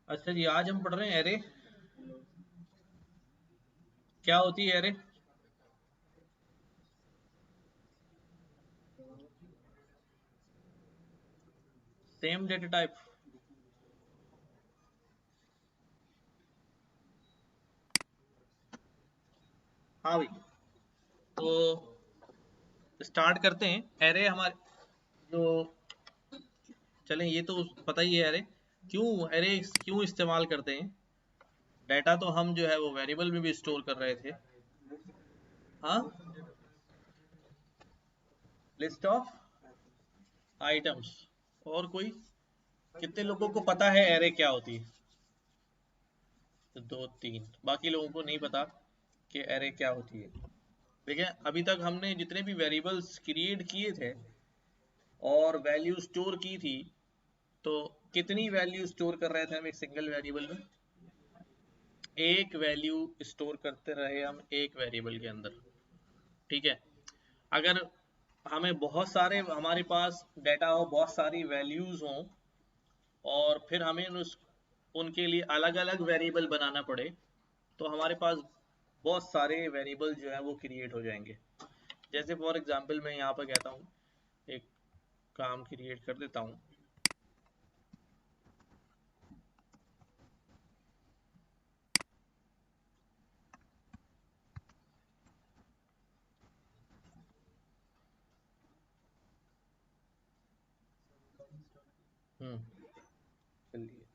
अच्छा जी, आज हम पढ़ रहे हैं एरे। क्या होती है एरे? Same data type. हाँ भाई, तो स्टार्ट करते हैं। एरे हमारे जो, चलें ये तो पता ही है एरे एरे क्यों इस्तेमाल करते हैं। डेटा तो हम जो है वो वेरिएबल में भी स्टोर कर रहे थे। हाँ, लिस्ट ऑफ आइटम्स। और कोई? कितने लोगों को पता है एरे क्या होती है? तो दो तीन, बाकी लोगों को नहीं पता कि एरे क्या होती है। देखिए, अभी तक हमने जितने भी वेरिएबल्स क्रिएट किए थे और वैल्यू स्टोर की थी, तो कितनी वैल्यू स्टोर कर रहे थे हम एक सिंगल वेरिएबल में? एक वैल्यू स्टोर करते रहे हम एक वेरिएबल के अंदर। ठीक है। अगर हमें बहुत सारे, हमारे पास डेटा हो, बहुत सारी वैल्यूज हों, और फिर हमें उनके लिए अलग अलग वेरिएबल बनाना पड़े, तो हमारे पास बहुत सारे वेरिएबल जो है वो क्रिएट हो जाएंगे। जैसे फॉर एग्जांपल मैं यहाँ पर कहता हूँ, एक काम क्रिएट कर देता हूँ। चलिए,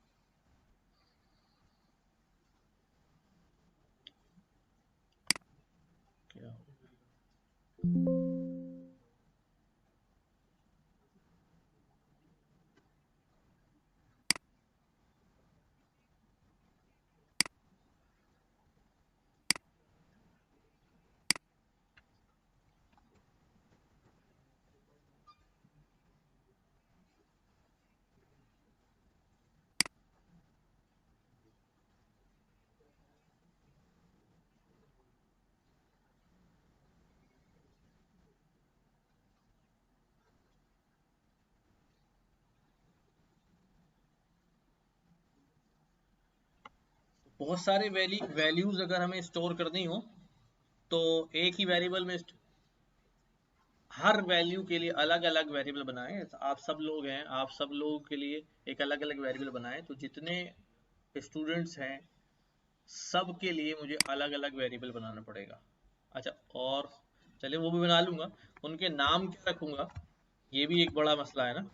क्या बहुत सारे वैल्यूज अगर हमें स्टोर करनी हो, तो एक ही वेरिएबल में हर वैल्यू के लिए अलग अलग वेरिएबल बनाएं। आप सब लोग हैं, आप सब लोगों के लिए एक अलग अलग वेरिएबल बनाएं, तो जितने स्टूडेंट्स हैं सब के लिए मुझे अलग अलग वेरिएबल बनाना पड़ेगा। अच्छा, और चलिए वो भी बना लूंगा, उनके नाम क्या रखूंगा, ये भी एक बड़ा मसला है ना।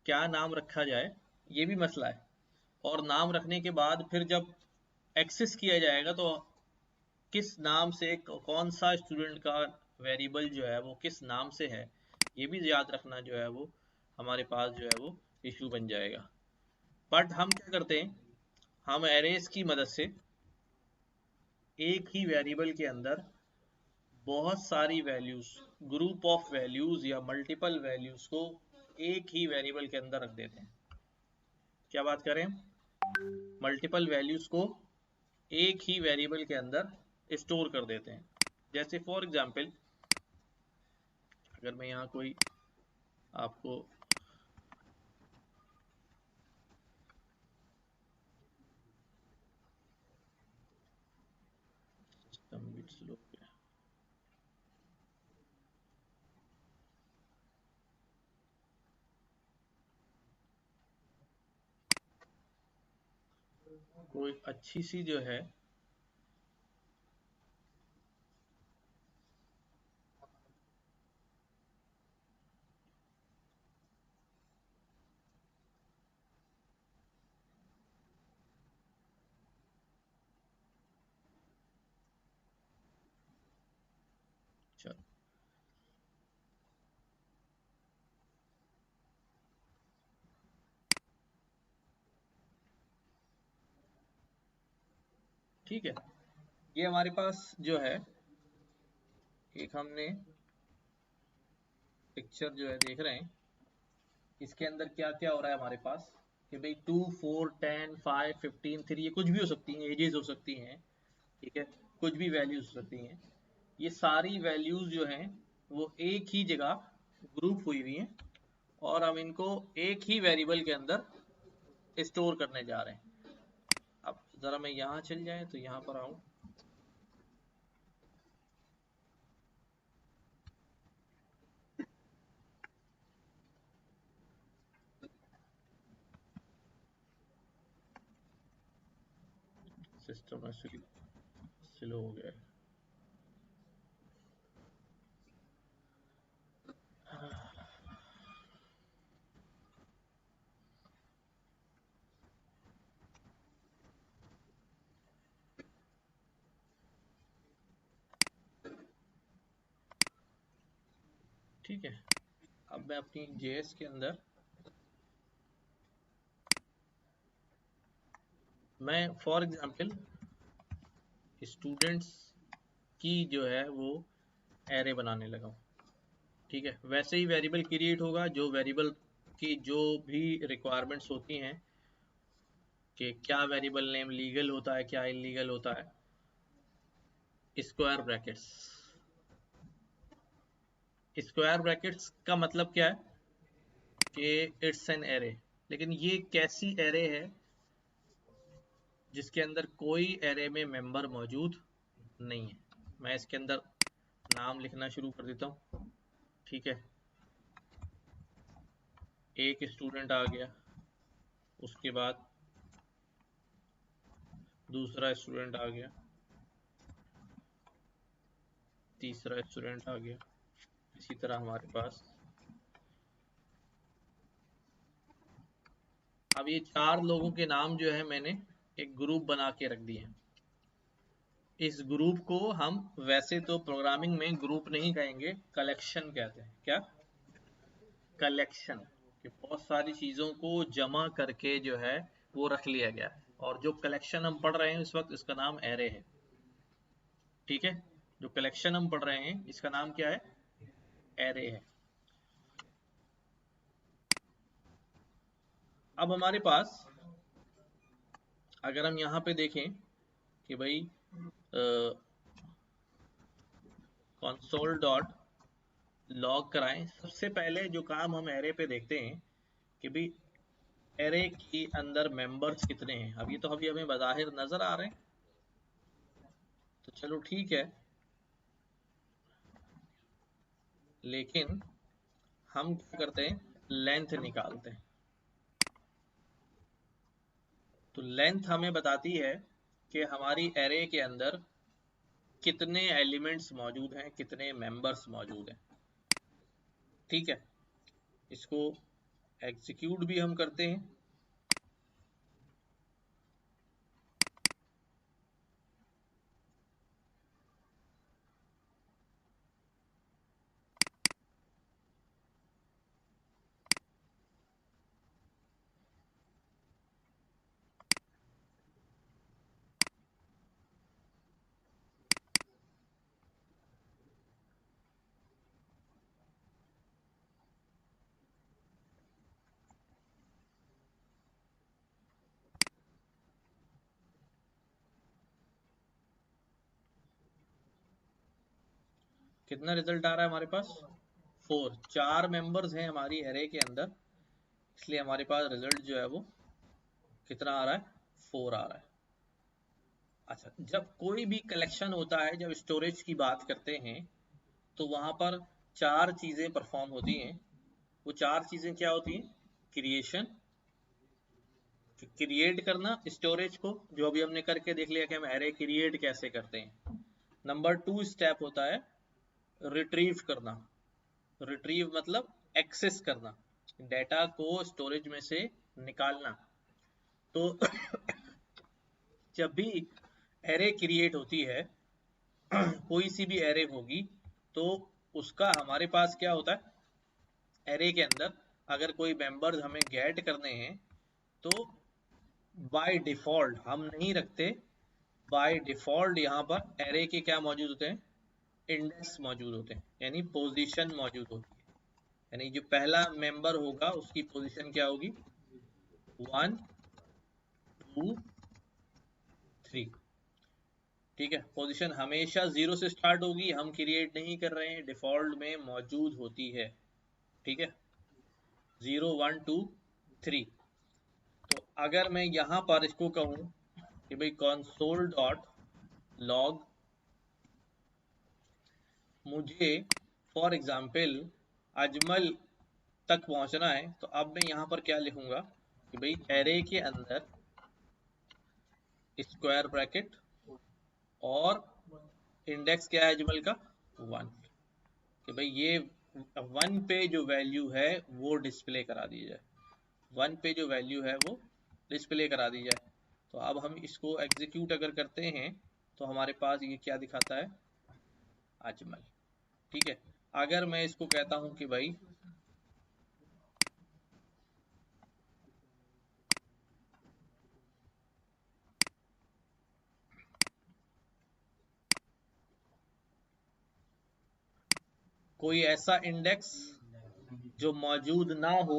क्या नाम रखा जाए, ये भी मसला है। और नाम रखने के बाद फिर जब एक्सेस किया जाएगा, तो किस नाम से, कौन सा स्टूडेंट का वेरिएबल जो है वो किस नाम से है, ये भी याद रखना जो है वो हमारे पास जो है वो इशू बन जाएगा। बट हम क्या करते हैं, हम एरेज की मदद से एक ही वेरिएबल के अंदर बहुत सारी वैल्यूज, ग्रुप ऑफ वैल्यूज या मल्टीपल वैल्यूज को एक ही वेरिएबल के अंदर रख देते हैं। क्या बात करें, मल्टीपल वैल्यूज को एक ही वेरिएबल के अंदर स्टोर कर देते हैं। जैसे फॉर एग्जांपल, अगर मैं यहाँ कोई आपको सिस्टम बिट स्लो, कोई अच्छी सी जो है, चलो ठीक है, ये हमारे पास जो है एक हमने पिक्चर जो है देख रहे हैं, इसके अंदर क्या क्या हो रहा है हमारे पास कि भाई 2 4 10 5 15 3, ये कुछ भी हो सकती हैं, एजेस हो सकती हैं, ठीक है, कुछ भी वैल्यूज हो सकती हैं। ये सारी वैल्यूज जो हैं वो एक ही जगह ग्रुप हुई हुई हैं और हम इनको एक ही वेरिएबल के अंदर स्टोर करने जा रहे हैं। अब जरा मैं यहाँ चल जाए तो यहाँ पर आऊँ, सिस्टम स्लो हो गया है। ठीक है, अब मैं अपनी जेएस के अंदर मैं फॉर एग्जांपल स्टूडेंट्स की जो है वो एरे बनाने लगा हूँ। ठीक है, वैसे ही वेरिएबल क्रिएट होगा, जो वेरिएबल की जो भी रिक्वायरमेंट्स होती हैं कि क्या वेरिएबल नेम लीगल होता है, क्या इलीगल होता है। स्क्वायर ब्रैकेट्स, स्क्वायर ब्रैकेट्स का मतलब क्या है कि इट्स एन एरे, लेकिन ये कैसी एरे है जिसके अंदर कोई एरे में मेंबर मौजूद नहीं है। मैं इसके अंदर नाम लिखना शुरू कर देता हूँ। ठीक है, एक स्टूडेंट आ गया, उसके बाद दूसरा स्टूडेंट आ गया, तीसरा स्टूडेंट आ गया, इसी तरह हमारे पास अब ये 4 लोगों के नाम जो है मैंने एक ग्रुप बना के रख दिए। इस ग्रुप को हम वैसे तो प्रोग्रामिंग में ग्रुप नहीं कहेंगे, कलेक्शन कहते हैं। क्या? कलेक्शन, कि बहुत सारी चीजों को जमा करके जो है वो रख लिया गया है, और जो कलेक्शन हम पढ़ रहे हैं इस वक्त इसका नाम एरे है। ठीक है, जो कलेक्शन हम पढ़ रहे हैं इसका नाम क्या है? एरे है। अब हमारे पास अगर हम यहाँ पे देखें कि भाई कंसोल डॉट लॉग कराएं, सबसे पहले जो काम हम एरे पे देखते हैं कि भाई एरे के अंदर मेंबर्स कितने हैं। अब ये तो अभी हमें बज़ाहिर नजर आ रहे हैं, तो चलो ठीक है, लेकिन हम क्या करते हैं, लेंथ निकालते हैं। तो लेंथ हमें बताती है कि हमारी एरे के अंदर कितने एलिमेंट्स मौजूद हैं, कितने मेंबर्स मौजूद हैं। ठीक है, इसको एग्जीक्यूट भी हम करते हैं। कितना रिजल्ट आ रहा है हमारे पास? 4। 4 मेंबर्स हैं हमारी एरे के अंदर, इसलिए हमारे पास रिजल्ट जो है वो कितना आ रहा है? 4 आ रहा है। अच्छा, जब कोई भी कलेक्शन होता है, जब स्टोरेज की बात करते हैं तो वहां पर 4 चीजें परफॉर्म होती हैं। वो 4 चीजें क्या होती हैं? क्रिएशन, क्रिएट करना स्टोरेज को, जो अभी हमने करके देख लिया कि हम एरे क्रिएट कैसे करते हैं। नंबर 2 स्टेप होता है रिट्रीव करना। रिट्रीव मतलब एक्सेस करना, डेटा को स्टोरेज में से निकालना। तो जब भी एरे क्रिएट होती है कोई सी भी एरे होगी, तो उसका हमारे पास क्या होता है, एरे के अंदर अगर कोई मेंबर्स हमें गेट करने हैं तो बाय डिफॉल्ट हम नहीं रखते बाय डिफॉल्ट यहाँ पर एरे के क्या मौजूद होते हैं, इंडेक्स मौजूद होते हैं, यानी पोजीशन मौजूद होती है। यानी जो पहला मेंबर होगा उसकी पोजीशन क्या होगी, 1 2 3। ठीक है, पोजीशन हमेशा 0 से स्टार्ट होगी, हम क्रिएट नहीं कर रहे हैं, डिफॉल्ट में मौजूद होती है। ठीक है, 0 1 2 3। तो अगर मैं यहाँ पर इसको कहूँ कि भाई console डॉट लॉग, मुझे फॉर एग्जाम्पल अजमल तक पहुंचना है, तो अब मैं यहाँ पर क्या लिखूंगा कि भाई एरे के अंदर स्क्वायर ब्रैकेट और इंडेक्स क्या है अजमल का, 1, कि भाई ये 1 पे जो वैल्यू है वो डिस्प्ले करा दी जाए, 1 पे जो वैल्यू है वो डिस्प्ले करा दी जाए। तो अब हम इसको एग्जीक्यूट अगर करते हैं तो हमारे पास ये क्या दिखाता है, अजमल। ठीक है, अगर मैं इसको कहता हूं कि भाई कोई ऐसा इंडेक्स जो मौजूद ना हो,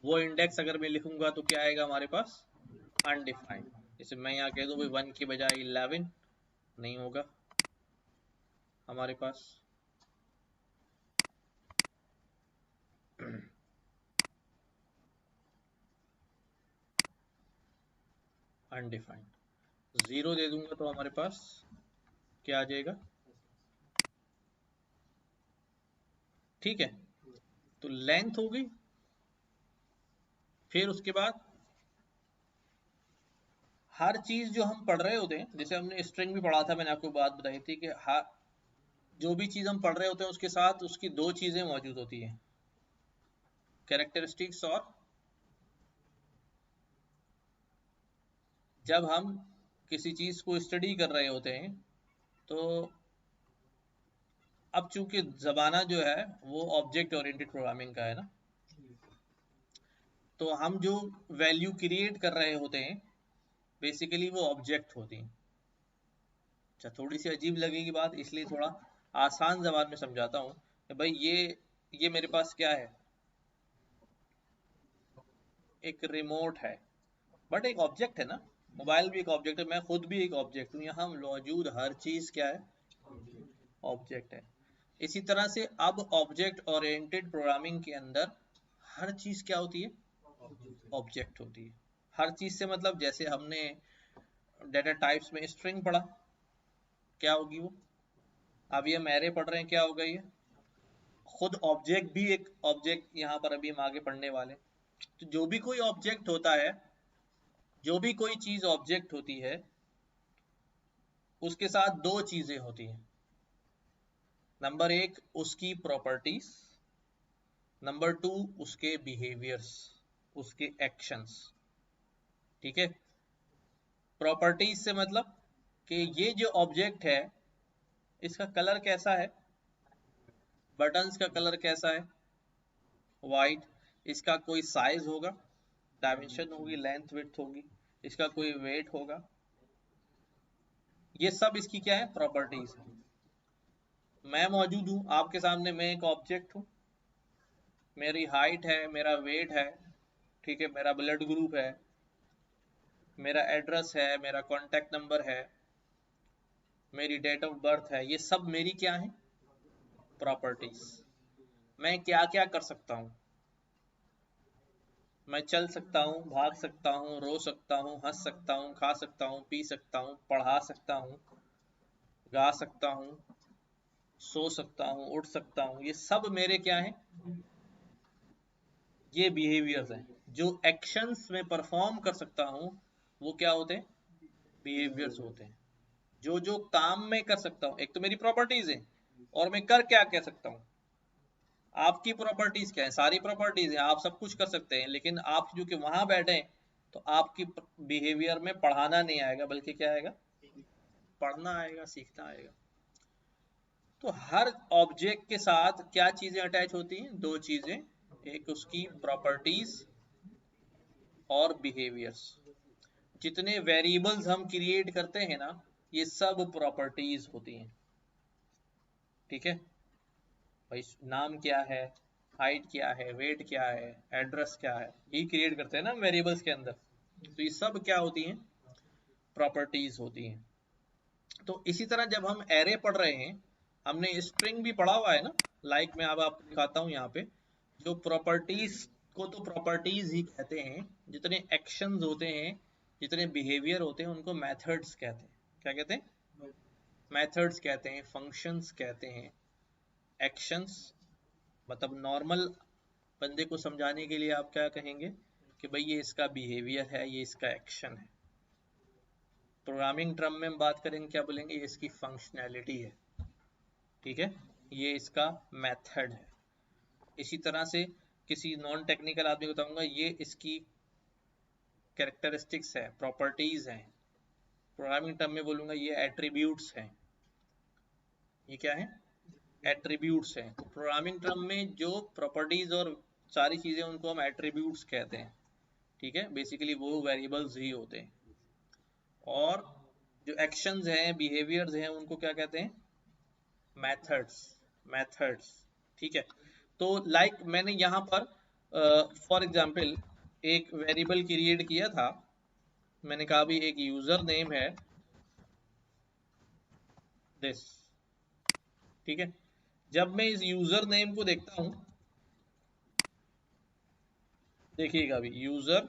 वो इंडेक्स अगर मैं लिखूंगा तो क्या आएगा हमारे पास, अनडिफाइंड। जैसे मैं यहाँ कह दूं भाई 1 की बजाय 11, नहीं होगा हमारे पास। अनडिफाइंड 0 दे दूंगा तो हमारे पास क्या आ जाएगा। ठीक है, तो लेंथ हो गई। फिर उसके बाद हर चीज जो हम पढ़ रहे होते हैं, जैसे हमने स्ट्रिंग भी पढ़ा था, मैंने आपको बात बताई थी कि जो भी चीज हम पढ़ रहे होते हैं उसके साथ उसकी दो चीजें मौजूद होती हैं, कैरेक्टरिस्टिक्स और, जब हम किसी चीज को स्टडी कर रहे होते हैं तो अब चूंकि जमाना जो है वो ऑब्जेक्ट ओरिएंटेड प्रोग्रामिंग का है ना, तो हम जो वैल्यू क्रिएट कर रहे होते हैं बेसिकली वो ऑब्जेक्ट होती हैं। अच्छा, थोड़ी सी अजीब लगेगी बात, इसलिए थोड़ा आसान जबान में समझाता हूँ कि भाई ये मेरे पास क्या है, एक रिमोट है, बट एक ऑब्जेक्ट है ना, मोबाइल भी एक ऑब्जेक्ट है, मैं खुद भी एक ऑब्जेक्ट हूँ, यहाँ मौजूद हर चीज क्या है, ऑब्जेक्ट है। इसी तरह से अब ऑब्जेक्ट ओरिएंटेड प्रोग्रामिंग के अंदर हर चीज क्या होती है, ऑब्जेक्ट होती है। हर चीज से मतलब जैसे हमने डेटा टाइप्स में स्ट्रिंग पढ़ा, क्या होगी वो, अब ये हम एरे पढ़ रहे हैं, क्या होगा ये, खुद ऑब्जेक्ट भी एक ऑब्जेक्ट, यहाँ पर अभी हम आगे पढ़ने वाले। तो जो भी कोई ऑब्जेक्ट होता है, जो भी कोई चीज ऑब्जेक्ट होती है उसके साथ दो चीजें होती हैं, नंबर एक उसकी प्रॉपर्टीज, नंबर 2 उसके बिहेवियर्स, उसके एक्शंस। ठीक है, प्रॉपर्टीज से मतलब कि ये जो ऑब्जेक्ट है इसका कलर कैसा है, बटन्स का कलर कैसा है, वाइट। इसका कोई साइज होगा, डायमेंशन होगी, लेंथ विड्थ होगी, इसका कोई वेट होगा, ये सब इसकी क्या है, प्रॉपर्टीज है। मैं मौजूद हूं आपके सामने, मैं एक ऑब्जेक्ट हूं, मेरी हाइट है, मेरा वेट है, ठीक है, मेरा ब्लड ग्रुप है, मेरा एड्रेस है, मेरा कॉन्टैक्ट नंबर है, मेरी डेट ऑफ बर्थ है, ये सब मेरी क्या है, प्रॉपर्टीज। मैं क्या क्या कर सकता हूँ, मैं चल सकता हूँ, भाग सकता हूँ, रो सकता हूँ, हंस सकता हूँ, खा सकता हूँ, पी सकता हूँ, पढ़ा सकता हूँ, गा सकता हूँ, सो सकता हूँ, उठ सकता हूँ, ये सब मेरे क्या है, ये बिहेवियर्स हैं। जो एक्शंस में परफॉर्म कर सकता हूँ वो क्या होते हैं, बिहेवियर्स होते हैं। जो जो काम मैं कर सकता हूँ, एक तो मेरी प्रॉपर्टीज है, और मैं कर क्या कह सकता हूँ, आपकी प्रॉपर्टीज क्या है, सारी प्रॉपर्टीज है, आप सब कुछ कर सकते हैं, लेकिन आप जो कि वहां बैठे हैं तो आपकी बिहेवियर में पढ़ाना नहीं आएगा, बल्कि क्या आएगा, पढ़ना आएगा, सीखना आएगा। तो हर ऑब्जेक्ट के साथ क्या चीजें अटैच होती हैं, दो चीजें, एक उसकी प्रॉपर्टीज और बिहेवियर्स। जितने वेरिएबल्स हम क्रिएट करते हैं ना, ये सब प्रॉपर्टीज होती हैं। ठीक है भाई, नाम क्या है, हाइट क्या है, वेट क्या है, एड्रेस क्या है, ये क्रिएट करते हैं ना वेरिएबल्स के अंदर। तो ये सब क्या होती हैं, प्रॉपर्टीज होती हैं। तो इसी तरह जब हम एरे पढ़ रहे हैं, हमने स्ट्रिंग भी पढ़ा हुआ है ना, लाइक मैं अब आपको दिखाता हूँ यहाँ पे, जो प्रॉपर्टीज को तो प्रॉपर्टीज ही कहते हैं, जितने एक्शंस होते हैं, जितने बिहेवियर होते हैं, उनको मेथड्स कहते हैं। क्या कहते हैं, मेथड्स कहते हैं, फंक्शंस कहते हैं। एक्शंस मतलब नॉर्मल बंदे को समझाने के लिए आप क्या कहेंगे कि भाई ये इसका बिहेवियर है, ये इसका एक्शन है। प्रोग्रामिंग टर्म में हम बात करेंगे, क्या बोलेंगे, ये इसकी फंक्शनैलिटी है। ठीक है, ये इसका मेथड है। इसी तरह से किसी नॉन टेक्निकल आदमी को बताऊंगा, ये इसकी कैरेक्टरिस्टिक्स है, प्रॉपर्टीज हैं। प्रोग्रामिंग टर्म में बोलूंगा ये एट्रीब्यूट्स हैं। ये क्या है, एट्रीब्यूट्स हैं। तो प्रोग्रामिंग टर्म में जो प्रॉपर्टीज और सारी चीजें, उनको हम एट्रीब्यूट्स कहते हैं। ठीक है, बेसिकली वो वेरिएबल्स ही होते हैं। और जो एक्शंस हैं, बिहेवियर्स हैं, उनको क्या कहते हैं, मेथड्स। मेथड्स, ठीक है। तो लाइक मैंने यहाँ पर फॉर एग्जांपल एक वेरिएबल क्रिएट किया था। मैंने कहा भी एक यूजर नेम है दिस। ठीक है, जब मैं इस यूजर नेम को देखता हूं, देखिएगा अभी यूजर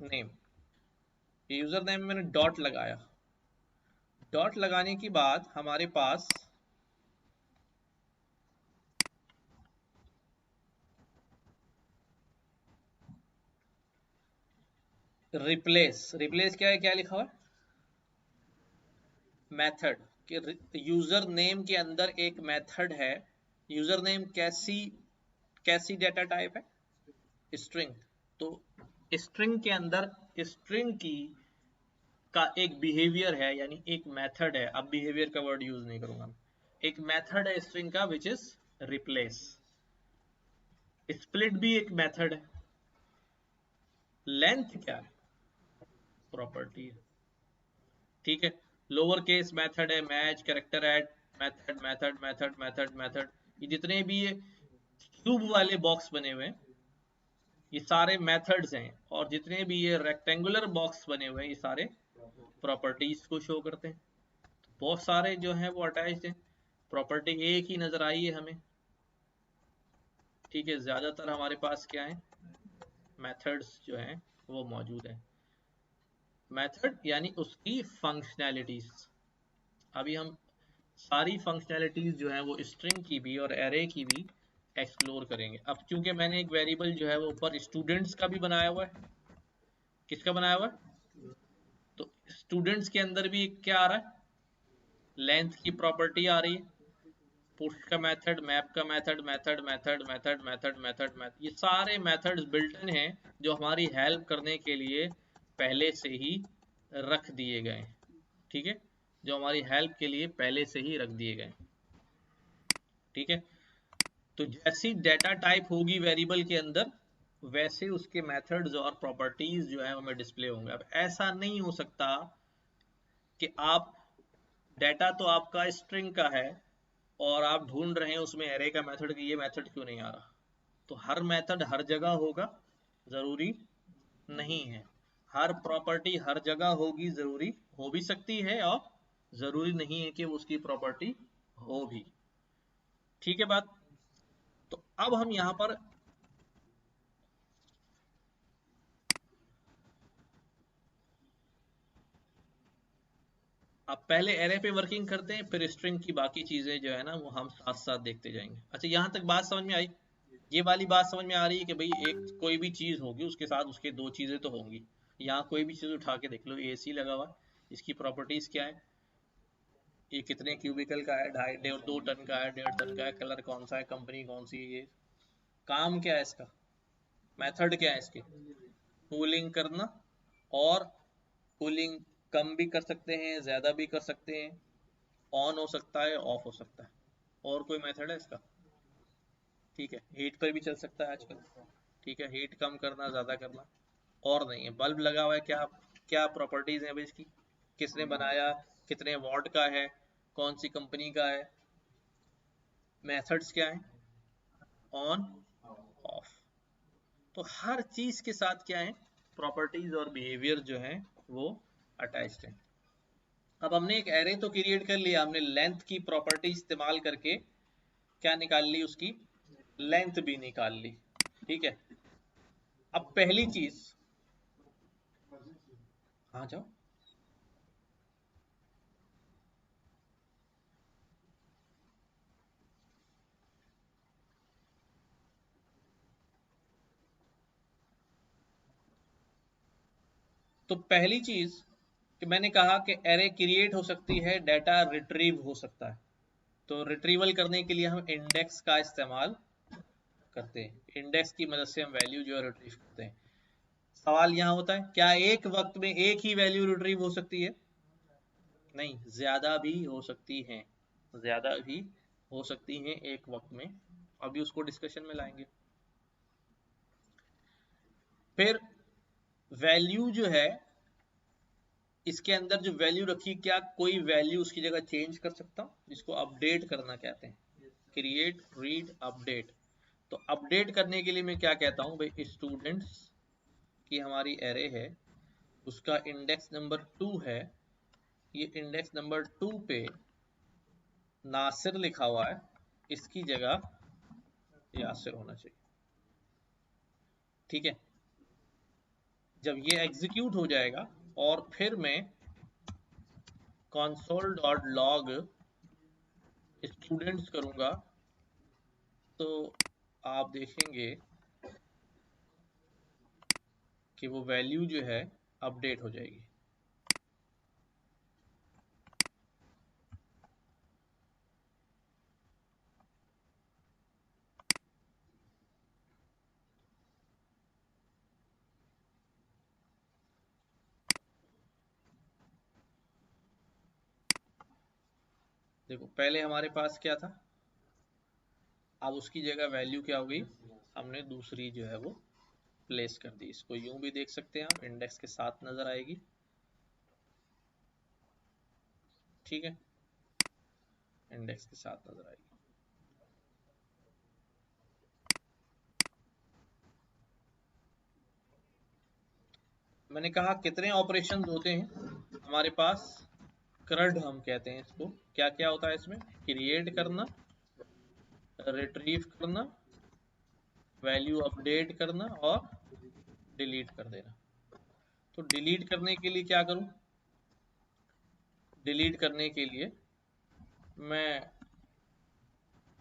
नेम, यूजर नेम में मैंने डॉट लगाया। डॉट लगाने के बाद हमारे पास रिप्लेस, रिप्लेस क्या है, क्या लिखा हुआ है, मेथड। कि यूजर नेम के अंदर एक मेथड है। यूजर नेम कैसी कैसी डेटा टाइप है, स्ट्रिंग। तो स्ट्रिंग के अंदर स्ट्रिंग की का एक बिहेवियर है, यानी एक मेथड है। अब बिहेवियर का वर्ड यूज नहीं करूंगा। एक मेथड है स्ट्रिंग का विच इज रिप्लेस। स्प्लिट भी एक मेथड है। लेंथ क्या है, प्रॉपर्टी है। ठीक है, लोअर केस मेथड है, match, character add, method method method method method. ये जितने भी ये क्यूब वाले बॉक्स बने हुए हैं, ये सारे मेथड्स हैं। और जितने भी ये रेक्टेंगुलर बॉक्स बने हुए हैं, ये सारे प्रॉपर्टीज को शो करते हैं। बहुत सारे जो हैं वो अटैच्ड हैं। प्रॉपर्टी एक ही नजर आई है हमें। ठीक है, ज्यादातर हमारे पास क्या है, मेथड्स जो हैं वो मौजूद है। मेथड यानी उसकी फंक्शनैलिटीज। अभी हम सारी फंक्शनैलिटीज जो है वो स्ट्रिंग की भी और एरे की भी एक्सप्लोर करेंगे। अब क्योंकि मैंने एक वेरिएबल जो है वो ऊपर स्टूडेंट्स का भी बनाया हुआ है। किसका बनाया हुआ है, तो स्टूडेंट्स के अंदर भी क्या आ रहा है, लेंथ की प्रॉपर्टी आ रही है। पुश का मेथड, मैप का method, method method method method method method, ये सारे मेथड्स बिल्ट इन हैं, जो हमारी हेल्प करने के लिए पहले से ही रख दिए गए हैं। ठीक है, जो हमारी हेल्प के लिए पहले से ही रख दिए गए। ठीक है, तो जैसी डेटा टाइप होगी वेरिएबल के अंदर, वैसे उसके मेथड्स और प्रॉपर्टीज जो है हमें डिस्प्ले होंगे। अब ऐसा नहीं हो सकता कि आप डेटा तो आपका स्ट्रिंग का है और आप ढूंढ रहे हैं उसमें एरे का मेथड कि ये मेथड क्यों नहीं आ रहा। तो हर मेथड हर जगह होगा जरूरी नहीं है। हर प्रॉपर्टी हर जगह होगी जरूरी हो भी सकती है, और जरूरी नहीं है कि वो उसकी प्रॉपर्टी हो भी। ठीक है बात। तो अब हम यहां पर अब पहले एरे पे वर्किंग करते हैं, फिर स्ट्रिंग की बाकी चीजें जो है ना वो हम साथ साथ देखते जाएंगे। अच्छा, यहां तक बात समझ में आई? ये वाली बात समझ में आ रही है कि भाई एक कोई भी चीज होगी उसके साथ उसके दो चीजें तो होंगी। यहाँ कोई भी चीज उठा के देख लो, एसी लगा हुआ, इसकी प्रॉपर्टीज क्या है, ये कितने क्यूबिकल का है, ढाई डेढ़ 2 टन का है, 1.5 टन का है, कलर कौन सा है, कंपनी कौन सी है, ये काम क्या है इसका, मेथड क्या है इसके, कूलिंग करना। और कूलिंग कम भी कर सकते हैं, ज्यादा भी कर सकते हैं, ऑन हो सकता है, ऑफ हो सकता है। और कोई मेथड है इसका? ठीक है, हीट पर भी चल सकता है आजकल। ठीक है, हीट कम करना, ज्यादा करना। और नहीं है, बल्ब लगा हुआ है, क्या क्या प्रॉपर्टीज हैं भाई इसकी, किसने बनाया, कितने वॉट का है, कौन सी कंपनी का है, मेथड्स क्या है, ऑन ऑफ। तो हर चीज के साथ क्या है, प्रॉपर्टीज और बिहेवियर जो है वो अटैच्ड है। अब हमने एक एरे तो क्रिएट कर लिया, हमने लेंथ की प्रॉपर्टी इस्तेमाल करके क्या निकाल ली, उसकी लेंथ भी निकाल ली। ठीक है, अब पहली चीज, हाँ जाओ, तो पहली चीज कि मैंने कहा कि एरे क्रिएट हो सकती है, डाटा रिट्रीव हो सकता है। तो रिट्रीवल करने के लिए हम इंडेक्स का इस्तेमाल करते हैं, इंडेक्स की मदद से हम वैल्यू जो है रिट्रीव करते हैं। सवाल यहाँ होता है, क्या एक वक्त में एक ही वैल्यू रिट्रीव हो सकती है? नहीं, ज्यादा भी हो सकती हैं, ज्यादा भी हो सकती हैं एक वक्त में, अभी उसको डिस्कशन में लाएंगे। फिर वैल्यू जो है, इसके अंदर जो वैल्यू रखी, क्या कोई वैल्यू उसकी जगह चेंज कर सकता हूँ, जिसको अपडेट करना कहते हैं, क्रिएट रीड अपडेट। तो अपडेट करने के लिए मैं क्या कहता हूँ भाई, स्टूडेंट्स की हमारी एरे है, उसका इंडेक्स नंबर 2 है, ये इंडेक्स नंबर 2 पे नासिर लिखा हुआ है, इसकी जगह यासिर होना चाहिए। ठीक है, जब ये एग्जीक्यूट हो जाएगा और फिर मैं console.log स्टूडेंट्स करूंगा, तो आप देखेंगे कि वो वैल्यू जो है अपडेट हो जाएगी। देखो पहले हमारे पास क्या था, अब उसकी जगह वैल्यू क्या हो गई, हमने दूसरी जो है वो प्लेस कर दी। इसको यूं भी देख सकते हैं आप, इंडेक्स के साथ नजर आएगी। ठीक है, इंडेक्स के साथ नजर आएगी। मैंने कहा कितने ऑपरेशन होते हैं हमारे पास, क्रड हम कहते हैं इसको। क्या क्या होता है इसमें, क्रिएट करना, रिट्रीव करना, वैल्यू अपडेट करना और डिलीट कर देना। तो डिलीट करने के लिए क्या करूं, डिलीट करने के लिए मैं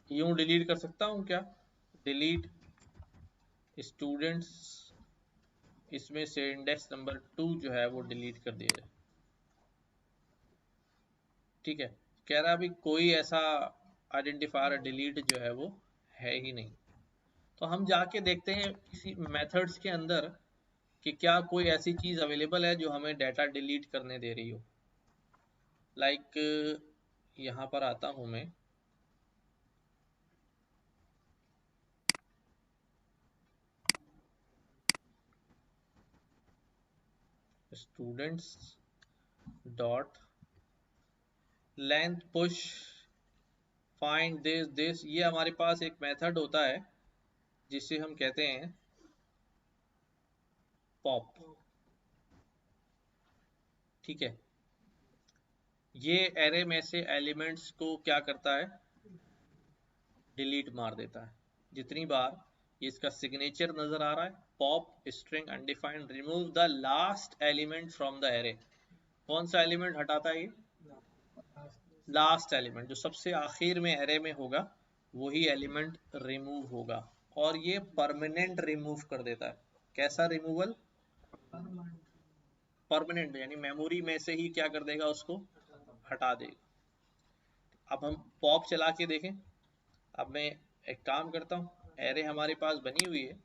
यूं डिलीट कर सकता हूं क्या, डिलीट स्टूडेंट्स, इसमें से इंडेक्स नंबर 2 जो है वो डिलीट कर दिया जाए। ठीक है, कह रहा अभी कोई ऐसा आइडेंटिफायर डिलीट जो है वो है ही नहीं। तो हम जाके देखते हैं किसी मेथड्स के अंदर कि क्या कोई ऐसी चीज अवेलेबल है जो हमें डाटा डिलीट करने दे रही हो। लाइक यहां पर आता हूं मैं, students dot length push find this, ये हमारे पास एक मेथड होता है जिसे हम कहते हैं पॉप। ठीक है, ये एरे में से एलिमेंट्स को क्या करता है, डिलीट मार देता है। जितनी बार ये इसका सिग्नेचर नजर आ रहा है, pop string undefined remove the last element from the array, कौन सा एलिमेंट हटाता है ये, लास्ट एलिमेंट जो सबसे आखिर में एरे में होगा वही एलिमेंट रिमूव होगा। और ये परमानेंट रिमूव कर देता है। कैसा रिमूवल, परमानेंट, यानी मेमोरी में से ही क्या कर देगा, उसको हटा देगा। अब हम पॉप चला के देखें। अब मैं एक काम करता हूँ, एरे हमारे पास बनी हुई है,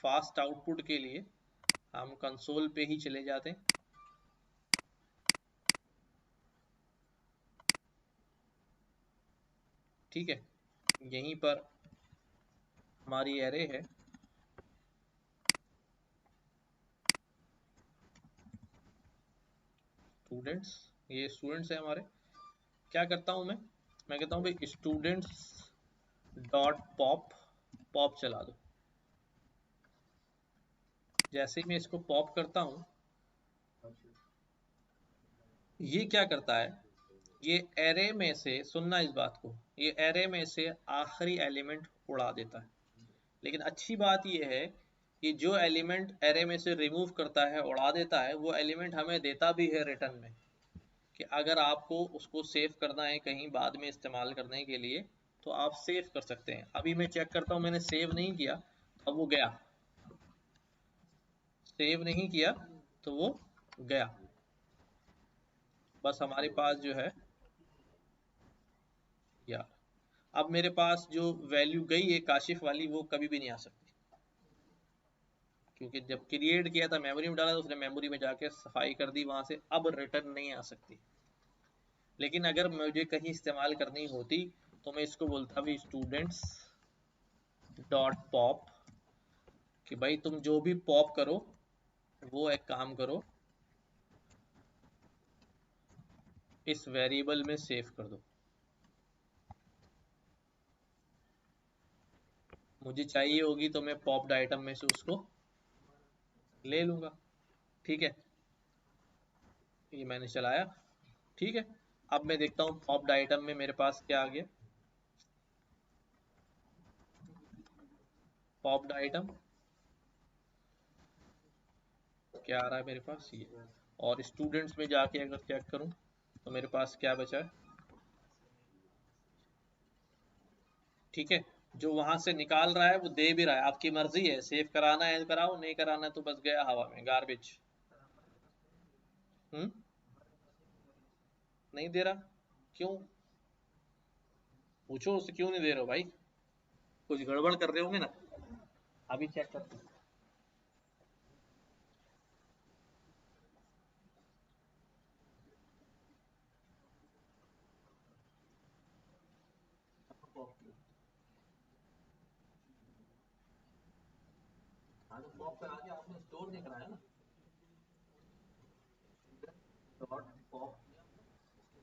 फास्ट आउटपुट के लिए हम कंसोल पे ही चले जाते हैं। ठीक है, यहीं पर हमारी एरे है, स्टूडेंट्स, ये स्टूडेंट्स है हमारे। क्या करता हूँ मैं कहता हूँ भाई स्टूडेंट्स डॉट पॉप, पॉप चला दो। जैसे ही मैं इसको पॉप करता हूँ, ये क्या करता है, ये एरे में से, सुनना इस बात को, ये एरे में से आखिरी एलिमेंट उड़ा देता है। लेकिन अच्छी बात ये है कि जो एलिमेंट एरे में से रिमूव करता है, उड़ा देता है, वो एलिमेंट हमें देता भी है रिटर्न में, कि अगर आपको उसको सेव करना है कहीं बाद में इस्तेमाल करने के लिए तो आप सेव कर सकते हैं। अभी मैं चेक करता हूँ, मैंने सेव नहीं किया, अब वो गया, सेव नहीं किया तो वो गया। बस हमारे पास जो है यार, अब मेरे पास जो वैल्यू गई है काशिफ वाली, वो कभी भी नहीं आ सकती, क्योंकि जब क्रिएट किया था मेमोरी में डाला तो उसने मेमोरी में जाके सफाई कर दी, वहां से अब रिटर्न नहीं आ सकती। लेकिन अगर मुझे कहीं इस्तेमाल करनी होती तो मैं इसको बोलता भी स्टूडेंट्स डॉट पॉप, कि भाई तुम जो भी पॉप करो वो एक काम करो, इस वेरिएबल में सेव कर दो। मुझे चाहिए होगी तो मैं पॉप्ड आइटम में से उसको ले लूंगा। ठीक है, ये मैंने चलाया, ठीक है। अब मैं देखता हूँ पॉप्ड आइटम में मेरे पास क्या आ गया, पॉप्ड आइटम क्या आ रहा है मेरे पास, ये। और स्टूडेंट्स में जाके अगर चेक करूं तो मेरे पास क्या बचा है, ठीक है। जो वहां से निकाल रहा है वो दे भी रहा है, आपकी मर्जी है, सेव कराना है कराओ, नहीं कराना है तो बस गया हवा में, गार्बेज। नहीं दे रहा, क्यों? पूछो उससे क्यों नहीं दे रहे हो भाई, कुछ गड़बड़ कर रहे होंगे ना। अभी चेक करते हैं। हाँ तो पॉप करा दिया आपने, स्टोर नहीं कराया ना, डॉट पॉप किया, उसके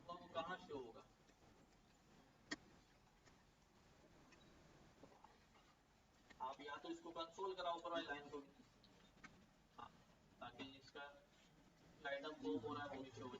बाद वो कहाँ शो होगा, आप या तो इसको कंसोल कराओ ऊपर वाली लाइन को, हाँ, ताकि इसका आइटम वो हो रहा है वो भी शो हो।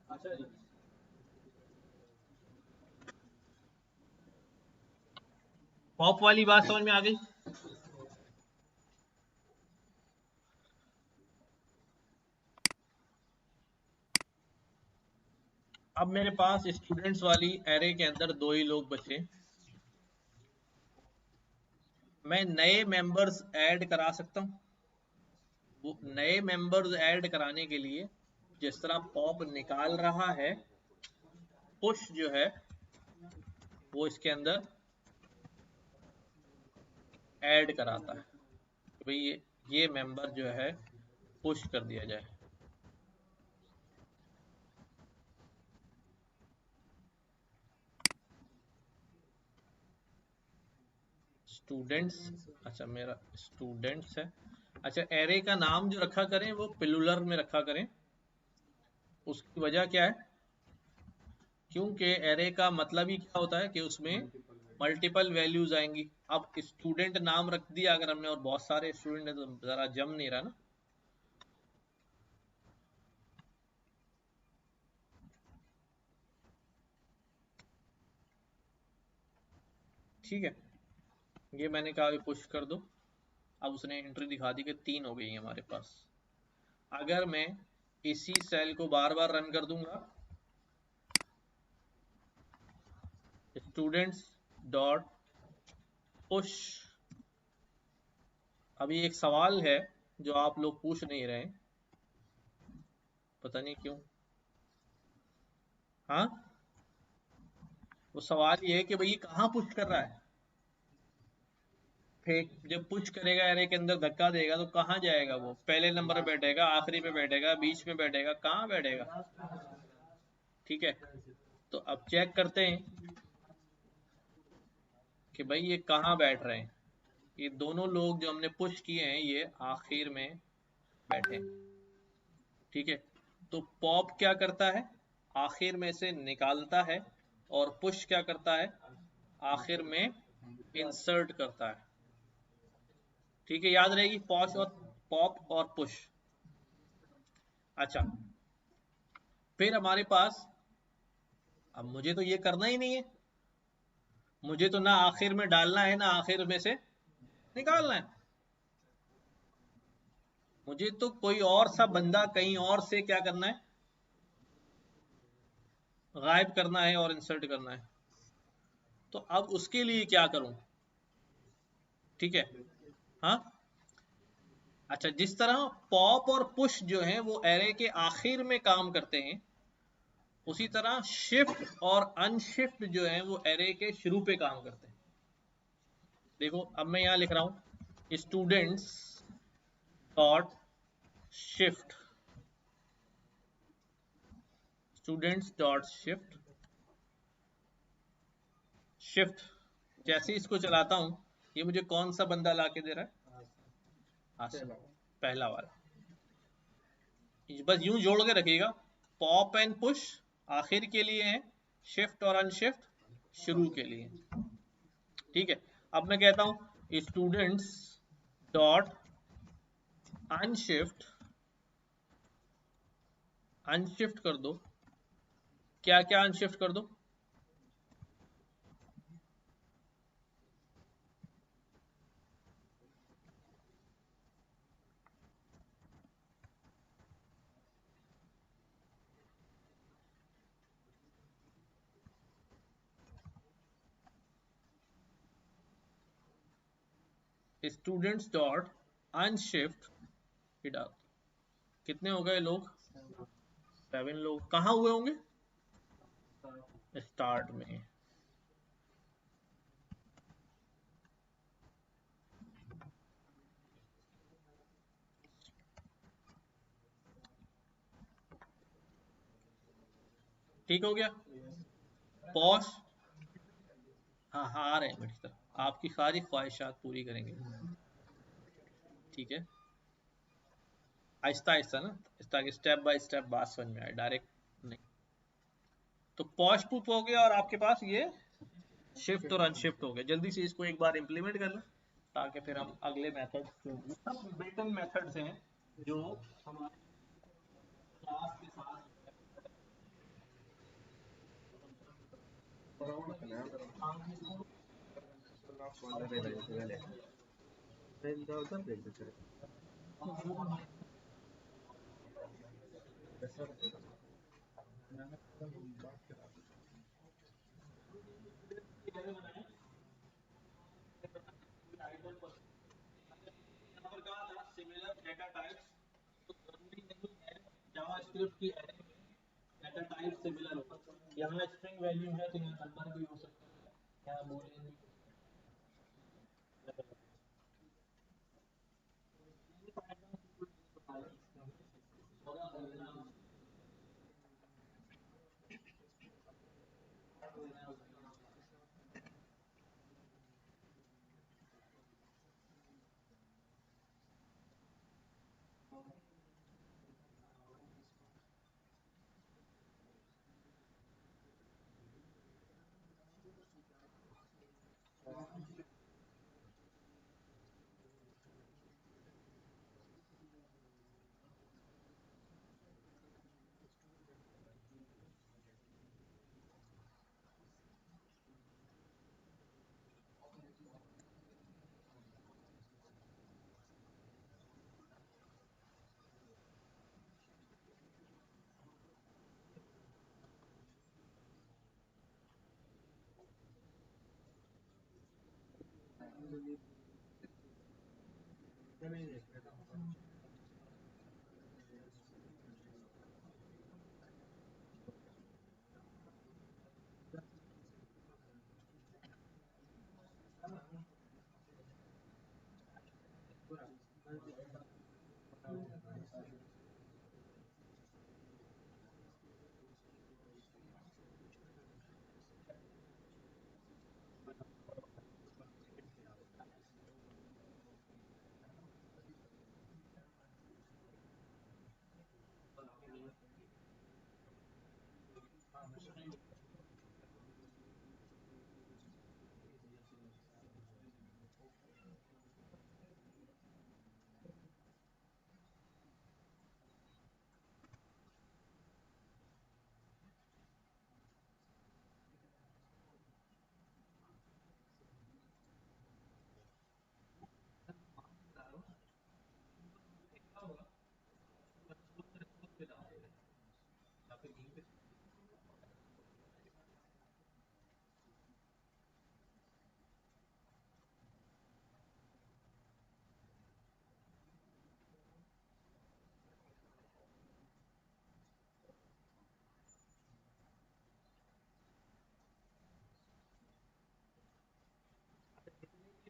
अच्छा जी, पॉप वाली बात समझ में आ गई। अब मेरे पास स्टूडेंट्स वाली एरे के अंदर दो ही लोग बचे, मैं नए मेंबर्स ऐड करा सकता हूँ। वो नए मेंबर्स ऐड कराने के लिए जिस तरह पॉप निकाल रहा है, पुश जो है वो इसके अंदर ऐड कराता है, कि भाई ये मेंबर जो है पुश कर दिया जाए। स्टूडेंट्स, अच्छा मेरा स्टूडेंट्स है। अच्छा, एरे का नाम जो रखा करें वो पिलुलर में रखा करें। उसकी वजह क्या है, क्योंकि एरे का मतलब ही क्या होता है कि उसमें मल्टीपल वैल्यूज आएंगी। अब स्टूडेंट नाम रख दिया अगर हमने और बहुत सारे स्टूडेंट है तो जरा जम नहीं रहा ना। ठीक है, ये मैंने कहा पुश कर दो। अब उसने एंट्री दिखा दी कि 3 हो गई है हमारे पास। अगर मैं इसी सेल को बार बार रन कर दूंगा, स्टूडेंट्स डॉट पुश। अभी एक सवाल है जो आप लोग पूछ नहीं रहे, पता नहीं क्यों। हाँ, वो सवाल ये है कि भाई कहाँ पुश कर रहा है। फिर जब पुश करेगा एरे के अंदर धक्का देगा तो कहाँ जाएगा, वो पहले नंबर पे बैठेगा, आखिरी पे बैठेगा, बीच में बैठेगा, कहाँ बैठेगा। ठीक है, तो अब चेक करते हैं कि भाई ये कहाँ बैठ रहे हैं। ये दोनों लोग जो हमने पुश किए हैं ये आखिर में बैठे हैं। ठीक है, तो पॉप क्या करता है, आखिर में से निकालता है, और पुश क्या करता है, आखिर में इंसर्ट करता है। ठीक है, याद रहेगी पॉश और पॉप और पुश। अच्छा, फिर हमारे पास, अब मुझे तो ये करना ही नहीं है, मुझे तो ना आखिर में डालना है ना आखिर में से निकालना है। मुझे तो कोई और सा बंदा कहीं और से क्या करना है, गायब करना है और इंसर्ट करना है। तो अब उसके लिए क्या करूं। ठीक है, हाँ, अच्छा, जिस तरह पॉप और पुश जो है वो एरे के आखिर में काम करते हैं, उसी तरह शिफ्ट और अनशिफ्ट जो है वो एरे के शुरू पे काम करते हैं। देखो अब मैं यहां लिख रहा हूं students dot shift, students dot shift. Shift जैसे इसको चलाता हूं, ये मुझे कौन सा बंदा ला के दे रहा है, आसिफ, पहला वाला। बस यूं जोड़ के रखिएगा, पॉप एंड पुश आखिर के लिए है, शिफ्ट और अनशिफ्ट शुरू के लिए। ठीक है, अब मैं कहता हूं स्टूडेंट्स डॉट अनशिफ्ट, अनशिफ्ट कर दो। क्या क्या अनशिफ्ट कर दो, स्टूडेंट्स डॉट अनशिफ्ट ही डाल। कितने हो गए लोग, 7 लोग। कहाँ हुए होंगे, स्टार्ट में। ठीक हो गया, पॉश, हाँ हाँ आ रहे हैं मेरी तरफ, आपकी सारी ख्वाहिशात पूरी करेंगे। ठीक है, आहिस्ता आहिस्ता ना, ताकि स्टेप बाय स्टेप बात समझ में आए, डायरेक्ट नहीं। तो पॉश पुप हो गया और आपके पास ये शिफ्ट और अनशिफ्ट हो गया। जल्दी से इसको एक बार इम्प्लीमेंट कर लें, ताकि फिर हम अगले मेथड, सब बिल्ट इन मेथड्स हैं जो हमारे क्लास के साथ सिमिलर डेटा टाइप्स, तो जरूरी नहीं है जावास्क्रिप्ट की एरे में डेटा टाइप सिमिलर हो। यहाँ स्ट्रिंग वैल्यू है तो यहाँ नंबर भी हो सकता है, यहाँ बूलियन भी हो सकता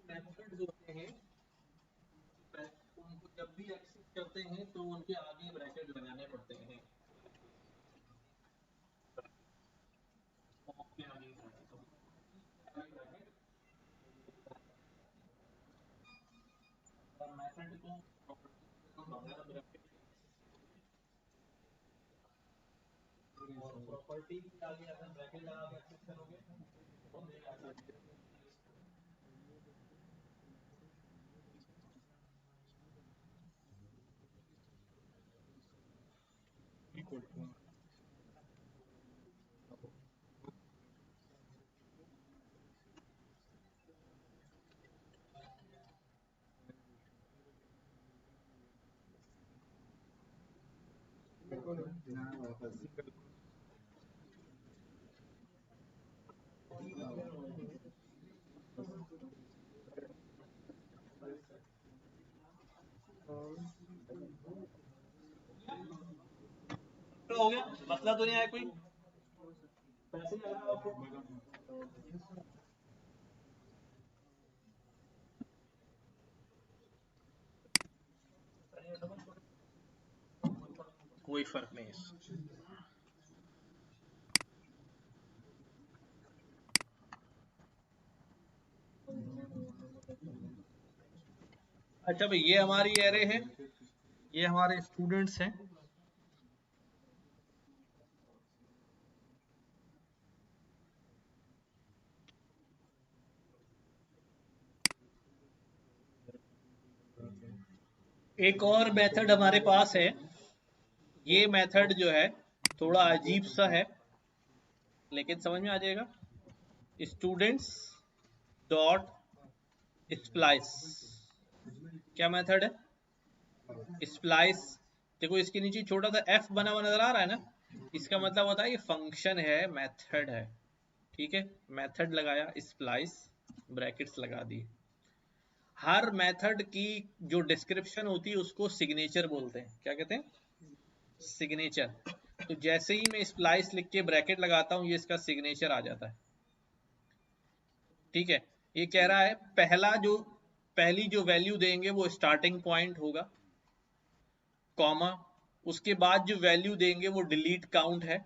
मेथड्स होते हैं उनको जब भी एक्सेस करते हैं तो उनके आगे ब्रैकेट लगाने पड़ते हैं। के आगे और मेथड को प्रॉपर्टी के आगे अगर ब्रैकेट लगा के एक्सेस करोगे तो हो गया, मसला तो नहीं आया कोई? पैसे लगा आपको कोई फर्क नहीं है। अच्छा भाई, ये हमारी एरे है, ये हमारे स्टूडेंट्स हैं। एक और मेथड हमारे पास है, ये मेथड जो है थोड़ा अजीब सा है लेकिन समझ में आ जाएगा। स्टूडेंट्स डॉट स्प्लाइस, क्या मेथड है? स्प्लाइस। देखो इसके नीचे छोटा सा एफ बना हुआ नजर आ रहा है ना, इसका मतलब होता है ये फंक्शन है, मेथड है। ठीक है, मेथड लगाया, स्प्लाइस ब्रैकेट्स लगा दी। हर मेथड की जो डिस्क्रिप्शन होती है उसको सिग्नेचर बोलते हैं। क्या कहते हैं? सिग्नेचर। तो जैसे ही मैं स्प्लाइस लिख के ब्रैकेट लगाता हूं, ये इसका सिग्नेचर आ जाता है। ठीक है, ये कह रहा है पहली जो वैल्यू देंगे वो स्टार्टिंग पॉइंट होगा, कॉमा, उसके बाद जो वैल्यू देंगे वो डिलीट काउंट है,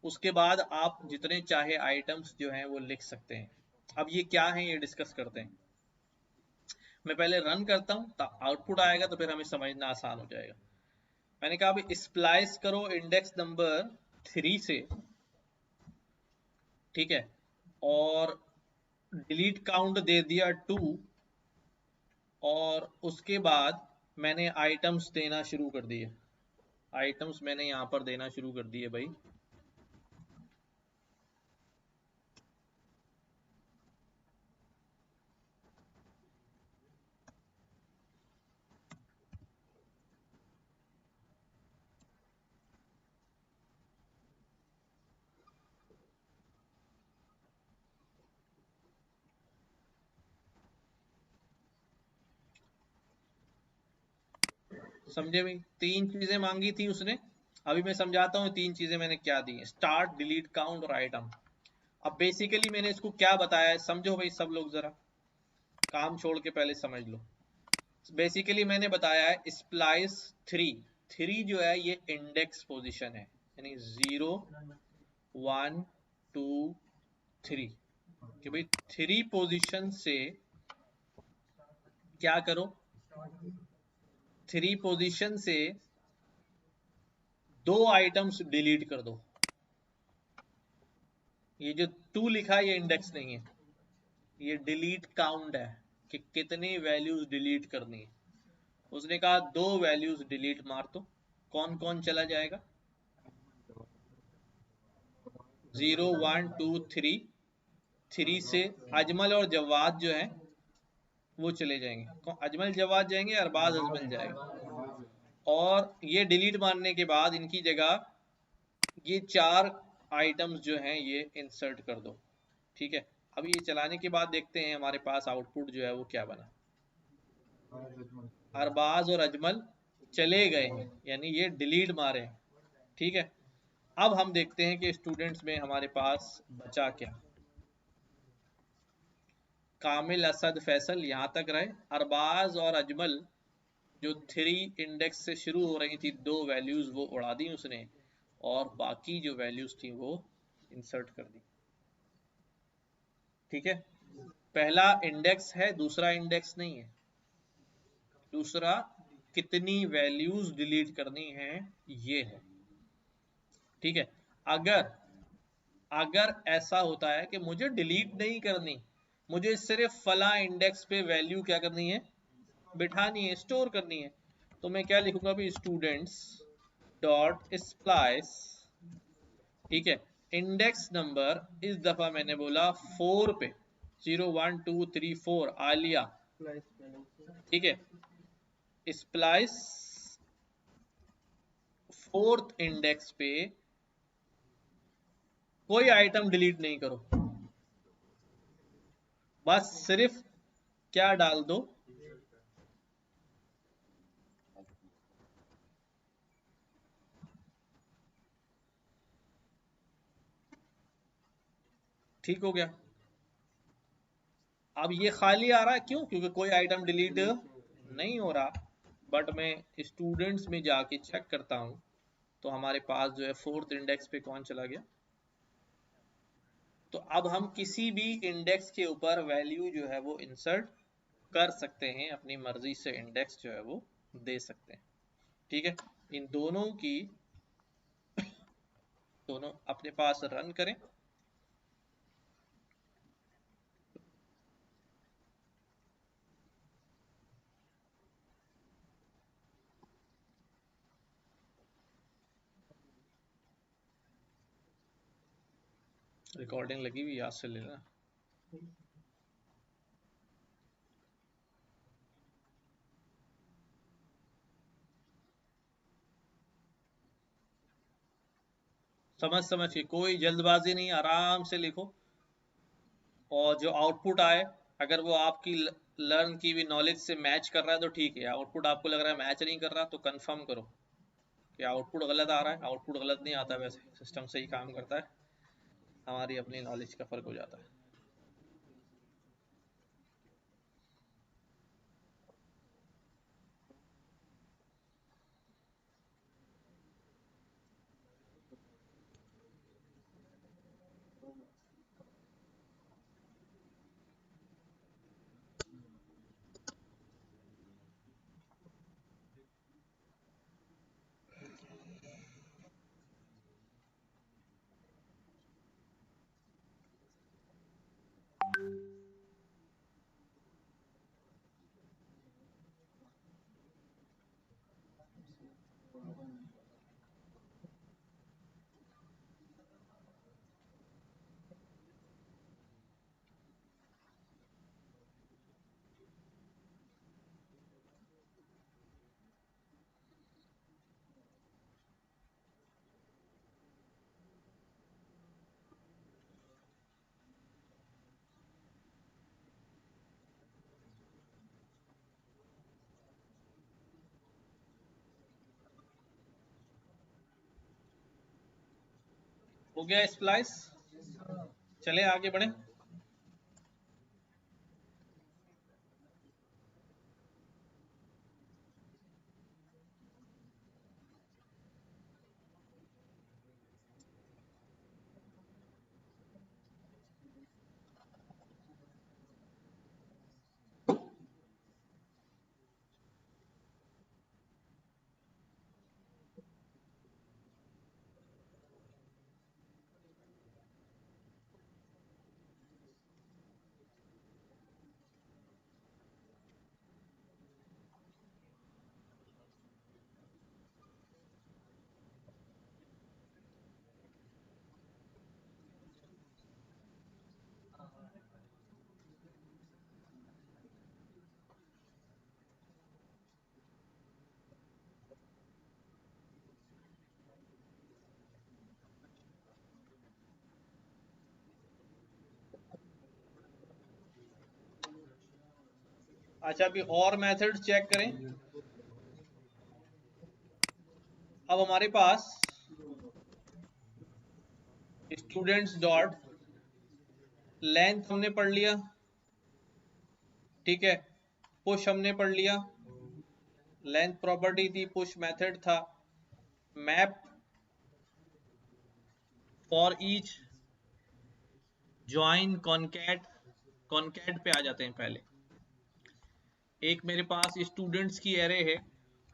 उसके बाद आप जितने चाहे आइटम्स जो हैं वो लिख सकते हैं। अब ये क्या है ये डिस्कस करते हैं। मैं पहले रन करता हूं, आउटपुट आएगा तो फिर हमें समझना आसान हो जाएगा। मैंने कहा अभी स्प्लाइस करो इंडेक्स नंबर 3 से, ठीक है, और डिलीट काउंट दे दिया 2, और उसके बाद मैंने आइटम्स देना शुरू कर दिए। आइटम्स मैंने यहां पर देना शुरू कर दिए भाई। समझे भाई? 3 चीजें मांगी थी उसने। अभी मैं समझाता हूँ 3 चीजें मैंने क्या दी, स्टार्ट, डिलीट, काउंट और आइटम। अब बेसिकली मैंने इसको क्या बताया है समझो भाई, सब लोग जरा काम छोड़ के पहले समझ लो। बेसिकली मैंने बताया है स्प्लाइस 3 जो है ये इंडेक्स पोजीशन है, यानी 0 1 2 3, कि भाई 3 पोजीशन से क्या करो, 3 पोजीशन से 2 आइटम्स डिलीट कर दो। ये जो 2 लिखा है ये इंडेक्स नहीं है, ये डिलीट काउंट है कि कितनी वैल्यूज डिलीट करनी है। उसने कहा 2 वैल्यूज डिलीट मार दो। कौन कौन चला जाएगा? 0 1 2 3। 3 से अजमल और जवाद जो है वो चले जाएंगे। अजमल जवाद जाएंगे, अरबाज अजमल जाएगा। और ये डिलीट मारने के बाद इनकी जगह ये 4 आइटम्स जो हैं ये इंसर्ट कर दो। ठीक है, अब ये चलाने के बाद देखते हैं हमारे पास आउटपुट जो है वो क्या बना। अरबाज और अजमल चले गए हैं, यानी ये डिलीट मारे हैं। ठीक है, अब हम देखते हैं कि स्टूडेंट्स में हमारे पास बचा क्या। कामिल, असद, फैसल यहाँ तक रहे। अरबाज और अजमल जो 3 इंडेक्स से शुरू हो रही थी 2 वैल्यूज वो उड़ा दी उसने, और बाकी जो वैल्यूज थी वो इंसर्ट कर दी। ठीक है, पहला इंडेक्स है, दूसरा इंडेक्स नहीं है। दूसरा कितनी वैल्यूज डिलीट करनी है ये है। ठीक है, अगर अगर ऐसा होता है कि मुझे डिलीट नहीं करनी, मुझे सिर्फ फला इंडेक्स पे वैल्यू क्या करनी है, बिठानी है, स्टोर करनी है, तो मैं क्या लिखूंगा भी, स्टूडेंट्स डॉट स्प्लाइस। ठीक है, इंडेक्स नंबर इस दफा मैंने बोला 4 पे, 0 1 2 3 4 आलिया। ठीक है, स्प्लाइस 4th इंडेक्स पे कोई आइटम डिलीट नहीं करो, बस सिर्फ क्या डाल दो, ठीक हो गया। अब ये खाली आ रहा है, क्यों? क्योंकि कोई आइटम डिलीट नहीं हो रहा। बट मैं स्टूडेंट्स में जाके चेक करता हूं तो हमारे पास जो है 4th इंडेक्स पे कौन चला गया। तो अब हम किसी भी इंडेक्स के ऊपर वैल्यू जो है वो इंसर्ट कर सकते हैं, अपनी मर्जी से इंडेक्स जो है वो दे सकते हैं। ठीक है, इन दोनों की, दोनों अपने पास रन करें। रिकॉर्डिंग लगी हुई, याद से लेना। समझ के, कोई जल्दबाजी नहीं, आराम से लिखो। और जो आउटपुट आए, अगर वो आपकी लर्न की हुई नॉलेज से मैच कर रहा है तो ठीक है। आउटपुट आपको लग रहा है मैच नहीं कर रहा तो कंफर्म करो कि आउटपुट गलत आ रहा है। आउटपुट गलत नहीं आता, वैसे सिस्टम सही काम करता है, हमारी अपनी नॉलेज का फर्क हो जाता है। हो गया स्प्लाइस? चले आगे बढ़े। अच्छा, अभी और मेथड चेक करें। अब हमारे पास स्टूडेंट्स डॉट लेंथ हमने पढ़ लिया, ठीक है। पुश हमने पढ़ लिया, लेंथ प्रॉपर्टी थी, पुश मेथड था। Map for each, join, concat. Concat पे आ जाते हैं पहले। एक मेरे पास स्टूडेंट्स की एरे है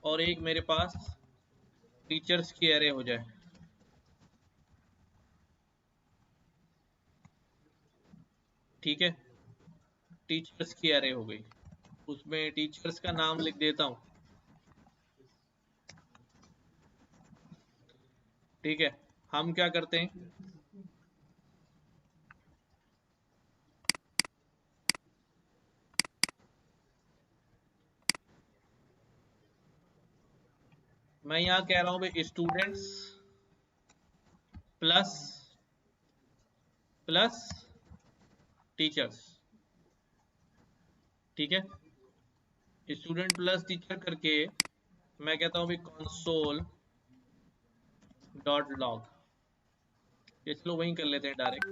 और एक मेरे पास टीचर्स की एरे हो जाए, ठीक है। टीचर्स की एरे हो गई, उसमें टीचर्स का नाम लिख देता हूं, ठीक है। हम क्या करते हैं, मैं यहां कह रहा हूं भाई स्टूडेंट्स प्लस प्लस टीचर्स, ठीक है। स्टूडेंट प्लस टीचर करके मैं कहता हूं भाई कंसोल डॉट लॉग। ये चलो वहीं कर लेते हैं डायरेक्ट।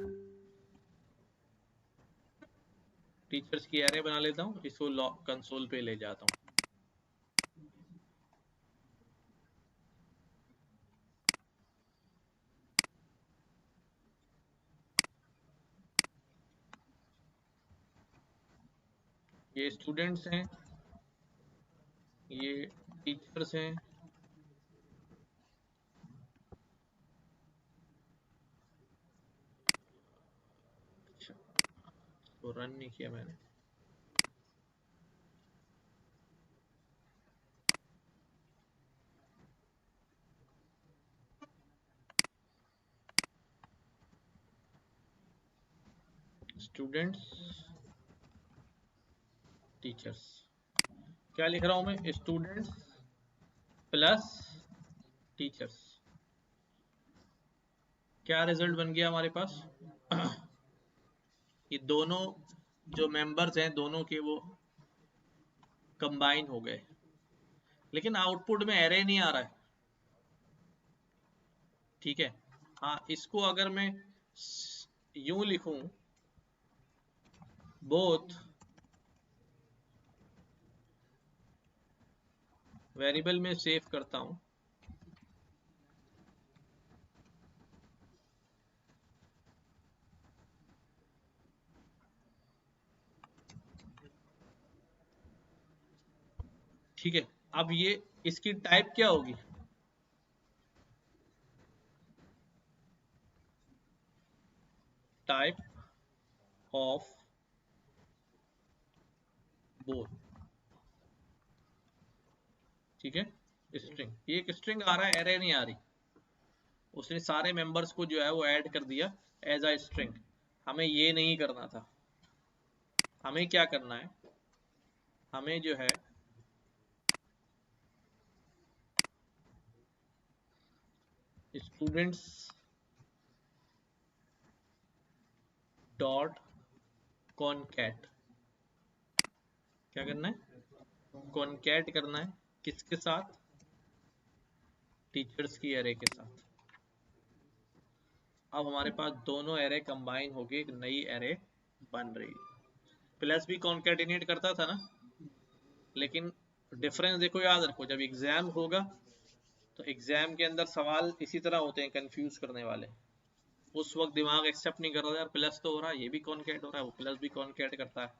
टीचर्स की एरे बना लेता हूं, इसको लॉग कंसोल पे ले जाता हूं। ये स्टूडेंट्स हैं, ये टीचर्स हैं, अच्छा तो रन नहीं किया मैंने। स्टूडेंट्स टीचर्स, क्या लिख रहा हूं मैं, स्टूडेंट्स प्लस टीचर्स। क्या रिजल्ट बन गया हमारे पास, ये दोनों जो मेंबर्स हैं दोनों के वो कंबाइन हो गए, लेकिन आउटपुट में एरे नहीं आ रहा है, ठीक है। हाँ, इसको अगर मैं यूं लिखूं, बोथ वेरिएबल में सेव करता हूं, ठीक है। अब ये इसकी टाइप क्या होगी, टाइप ऑफ बोथ, ठीक है। स्ट्रिंग, ये एक स्ट्रिंग आ रहा है, एरे नहीं आ रही। उसने सारे मेंबर्स को जो है वो ऐड कर दिया एज अ स्ट्रिंग। हमें ये नहीं करना था, हमें क्या करना है, हमें जो है स्टूडेंट्स डॉट कॉनकैट, क्या करना है, कॉनकैट करना है, किसके साथ, टीचर्स की एरे के साथ। अब हमारे पास दोनों एरे कंबाइन होके एक नई एरे बन रही है। प्लस भी कॉन्केटिनेट करता था ना, लेकिन डिफरेंस देखो, याद रखो, जब एग्जाम होगा तो एग्जाम के अंदर सवाल इसी तरह होते हैं, कंफ्यूज करने वाले। उस वक्त दिमाग एक्सेप्ट नहीं कर रहा था, यार प्लस तो हो रहा है, ये भी कॉन्केट हो रहा है, वो प्लस भी कॉन्केट करता है।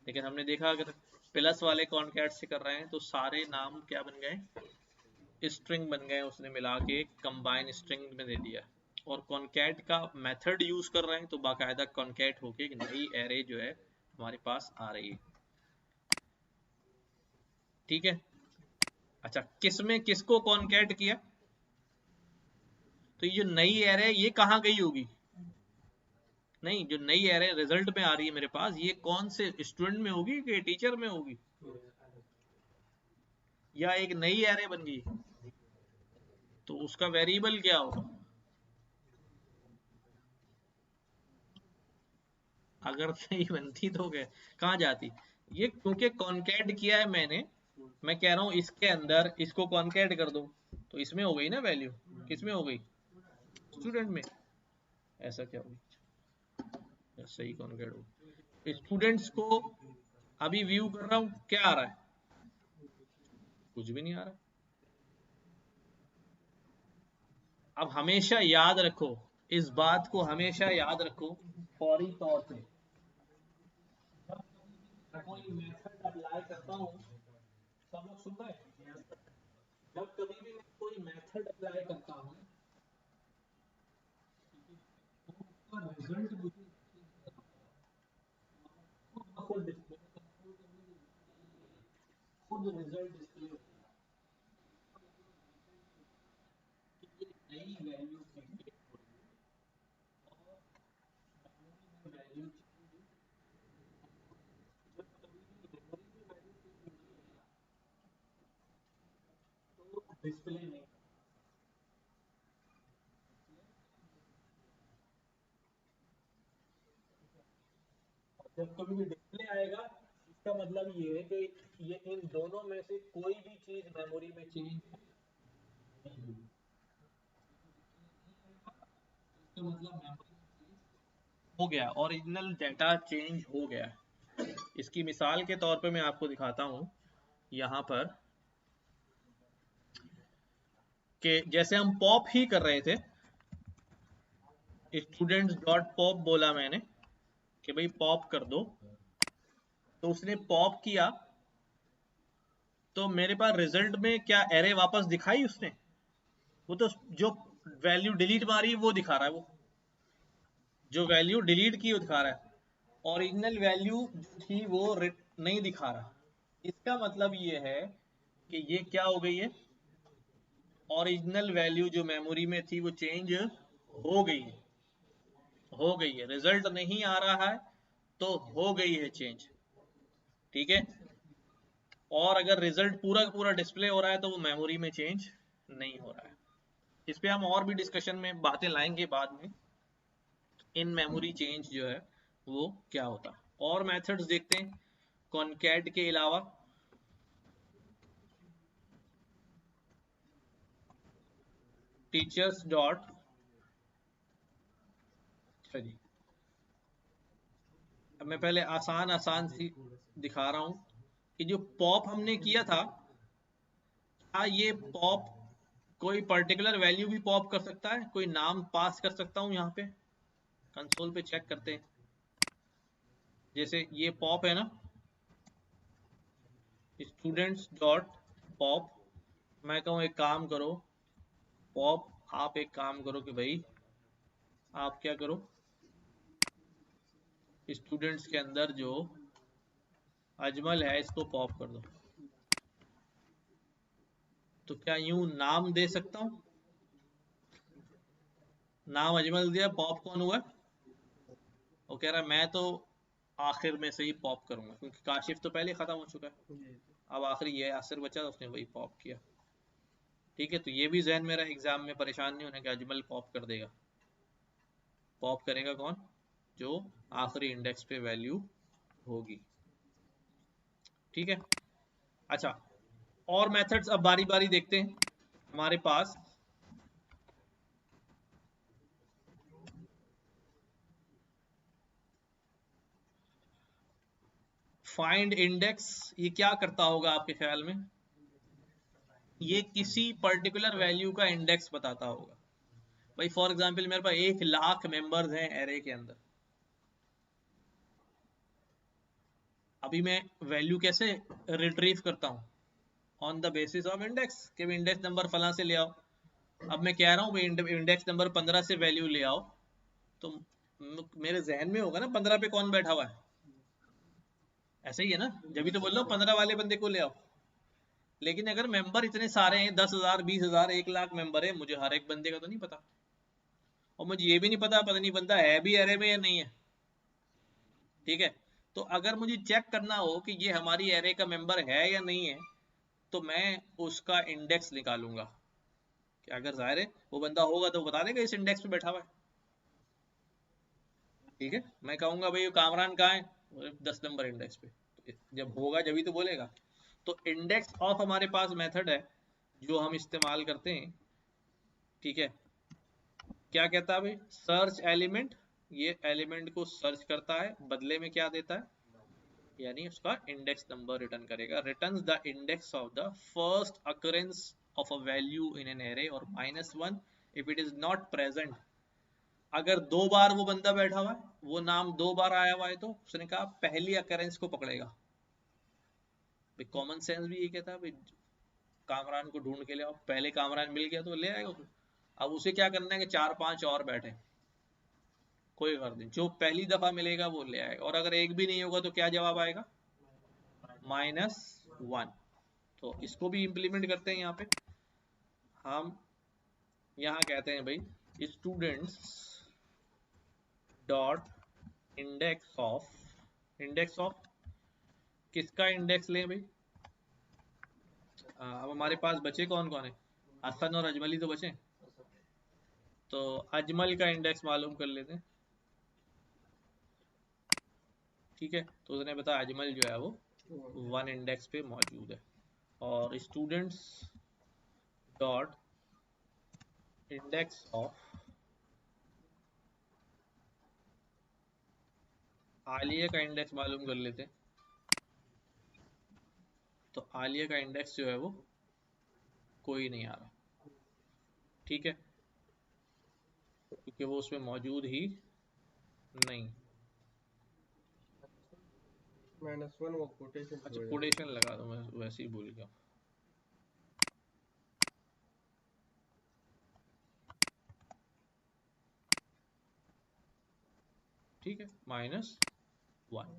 लेकिन हमने देखा अगर प्लस वाले कॉन्केट से कर रहे हैं तो सारे नाम क्या बन गए, स्ट्रिंग बन गए, उसने मिला के कंबाइन स्ट्रिंग में दे दिया। और कॉन्कैट का मेथड यूज कर रहे हैं तो बाकायदा कॉन्कैट होके एक नई एरे जो है हमारे पास आ रही है। ठीक है। अच्छा, किसमें किसको कॉन्कैट किया, तो ये जो नई एरे ये कहाँ गई होगी, नहीं, जो नई एरे रिजल्ट में आ रही है मेरे पास, ये कौन से स्टूडेंट में होगी कि टीचर में होगी, या एक नई एरे बन गई, तो उसका वेरिएबल क्या होगा। अगर नहीं बनती तो क्या, कहाँ जाती, ये क्योंकि कॉन्कैट किया है मैंने, मैं कह रहा हूँ इसके अंदर इसको कॉन्कैट कर दो, तो इसमें हो गई ना वैल्यू, किसमें हो गई, स्टूडेंट में। ऐसा क्या होगी, सही कॉन्कैट हो, स्टूडेंट्स को अभी व्यू कर रहा हूँ, क्या आ रहा है, कुछ भी नहीं आ रहा। अब हमेशा याद रखो, इस बात को हमेशा याद रखो फौरी तौर पे, कोई मेथड अप्लाई करता हूँ, सब लोग सुन रहे हैं, जब कभी भी मैं कोई मेथड अप्लाई करता हूँ तो उसका रिजल्ट मुझे खुद डिस्प्ले, खुद रिजल्ट डिस्प्ले नई वैल्यू जनरेट हो रही है, और वैल्यू जब कभी भी मेमोरी में वैल्यू चेंज होती है तो डिस्प्ले नहीं, जब कभी भी डिस्प्ले आएगा इसका मतलब ये है कि ये इन दोनों में से कोई भी चीज मेमोरी में चेंज नहीं हुई, इसका मतलब मेमोरी हो गया, ओरिजिनल डाटा चेंज हो गया। इसकी मिसाल के तौर पे मैं आपको दिखाता हूँ यहाँ पर, कि जैसे हम पॉप ही कर रहे थे, स्टूडेंट्स डॉट पॉप बोला मैंने कि भाई पॉप कर दो, तो उसने पॉप किया, तो मेरे पास रिजल्ट में क्या एरे वापस दिखाई उसने, वो तो जो वैल्यू डिलीट मारी है वो दिखा रहा है, वो जो वैल्यू डिलीट की वो दिखा रहा है, ओरिजिनल वैल्यू जो थी वो नहीं दिखा रहा। इसका मतलब ये है कि ये क्या हो गई है, ओरिजिनल वैल्यू जो मेमोरी में थी वो चेंज हो गई है, हो गई है, रिजल्ट नहीं आ रहा है तो हो गई है चेंज। ठीक है। और अगर रिजल्ट पूरा का पूरा डिस्प्ले हो रहा है तो वो मेमोरी में चेंज नहीं हो रहा है। इस पे हम और भी डिस्कशन में बातें लाएंगे बाद में, इन मेमोरी चेंज जो है वो क्या होता है। और मेथड्स देखते हैं कॉन्कैट के अलावा, टीचर्स डॉट, जी, अब मैं पहले आसान आसान सी दिखा रहा हूं कि जो पॉप हमने किया था, क्या ये पॉप कोई पर्टिकुलर वैल्यू भी पॉप कर सकता है, कोई नाम पास कर सकता हूं यहाँ पे, कंसोल पे चेक करते हैं। जैसे ये पॉप है ना, स्टूडेंट्स डॉट पॉप, मैं कहूँ एक काम करो पॉप, आप एक काम करो कि भाई आप क्या करो, स्टूडेंट्स के अंदर जो अजमल है इसको पॉप कर दो। तो क्या यूं नाम दे सकता हूं, नाम अजमल दिया, पॉप कौन हुआ, वो कह रहा है मैं तो आखिर में से ही पॉप करूंगा क्योंकि काशिफ तो पहले खत्म हो चुका है, अब आखिरी ये यासिर बचा तो उसने वही पॉप किया। ठीक है, तो ये भी जहन में रहा, एग्जाम में परेशान नहीं होने कि अजमल पॉप कर देगा, पॉप करेगा कौन, जो आखिरी इंडेक्स पे वैल्यू होगी। ठीक है। अच्छा, और मेथड्स अब बारी बारी देखते हैं हमारे पास। फाइंड इंडेक्स ये क्या करता होगा आपके ख्याल में? ये किसी पर्टिकुलर वैल्यू का इंडेक्स बताता होगा। भाई फॉर एग्जांपल मेरे पास 1,00,000 मेंबर्स हैं एरे के अंदर, अभी मैं वैल्यू कैसे रिट्रीव करता हूँ? On the basis of index, कि इंडेक्स नंबर फला से ले आओ। अब मैं कह रहा हूँ भाई इंडेक्स नंबर 15 से वैल्यू ले आओ, तो मेरे जहन में होगा ना 15 पे कौन बैठा हुआ है, ऐसा ही है ना, जब भी तो बोल रहा हूँ 15 वाले बंदे को ले आओ। लेकिन अगर मेंबर इतने सारे हैं, 10,000 20,000 1,00,000 मेंबर है, मुझे हर एक बंदे का तो नहीं पता, और मुझे ये भी नहीं पता नहीं बंदा है भी एरे में या नहीं है। ठीक है, तो अगर मुझे चेक करना हो कि ये हमारी एरे का मेंबर है या नहीं है, तो मैं उसका इंडेक्स निकालूंगा। कि अगर जाहिर है वो बंदा होगा तो बता देगा इस इंडेक्स पे बैठा हुआ है। ठीक है, मैं कहूंगा भाई कामरान कहाँ है, 10 नंबर इंडेक्स पे, तो जब होगा जब ही तो बोलेगा। तो इंडेक्स ऑफ हमारे पास मेथड है जो हम इस्तेमाल करते हैं। ठीक है, क्या कहता है भाई, सर्च एलिमेंट, ये एलिमेंट को सर्च करता है, बदले में क्या देता है, यानी उसका इंडेक्स नंबर रिटर्न करेगा। Returns the index of the first occurrence of a value in an array, और -1 if it is not present. अगर 2 बार वो बंदा बैठा हुआ है, वो नाम 2 बार आया हुआ है, तो उसने कहा पहली अकरेंस को पकड़ेगा। भाई कॉमन सेंस भी ये कहता है भाई कामरान को ढूंढ के ले आओ, पहले कामरान मिल गया तो ले आएगा उसको। अब उसे क्या करना है कि 4-5 और बैठे, कोई कर नहीं, जो पहली दफा मिलेगा वो ले आएगा, और अगर एक भी नहीं होगा तो क्या जवाब आएगा, -1। तो इसको भी इंप्लीमेंट करते हैं यहाँ पे। हम यहाँ कहते हैं भाई स्टूडेंट्स डॉट इंडेक्स ऑफ किसका इंडेक्स लें भाई? अब हमारे पास बचे कौन कौन है, हसन और अजमल ही तो बचे। तो अजमल का इंडेक्स मालूम कर लेते हैं। ठीक है, तो उसने बताया अजमल जो है वो 1 इंडेक्स पे मौजूद है। और students dot index of Alia का इंडेक्स मालूम कर लेते हैं। तो आलिया का इंडेक्स जो है वो कोई नहीं आ रहा। ठीक है, क्योंकि वो उसमें मौजूद ही नहीं। -1 वो कोटेशन अच्छा कोटेशन लगा दो, मैं वैसे ही भूल गया। ठीक है, -1।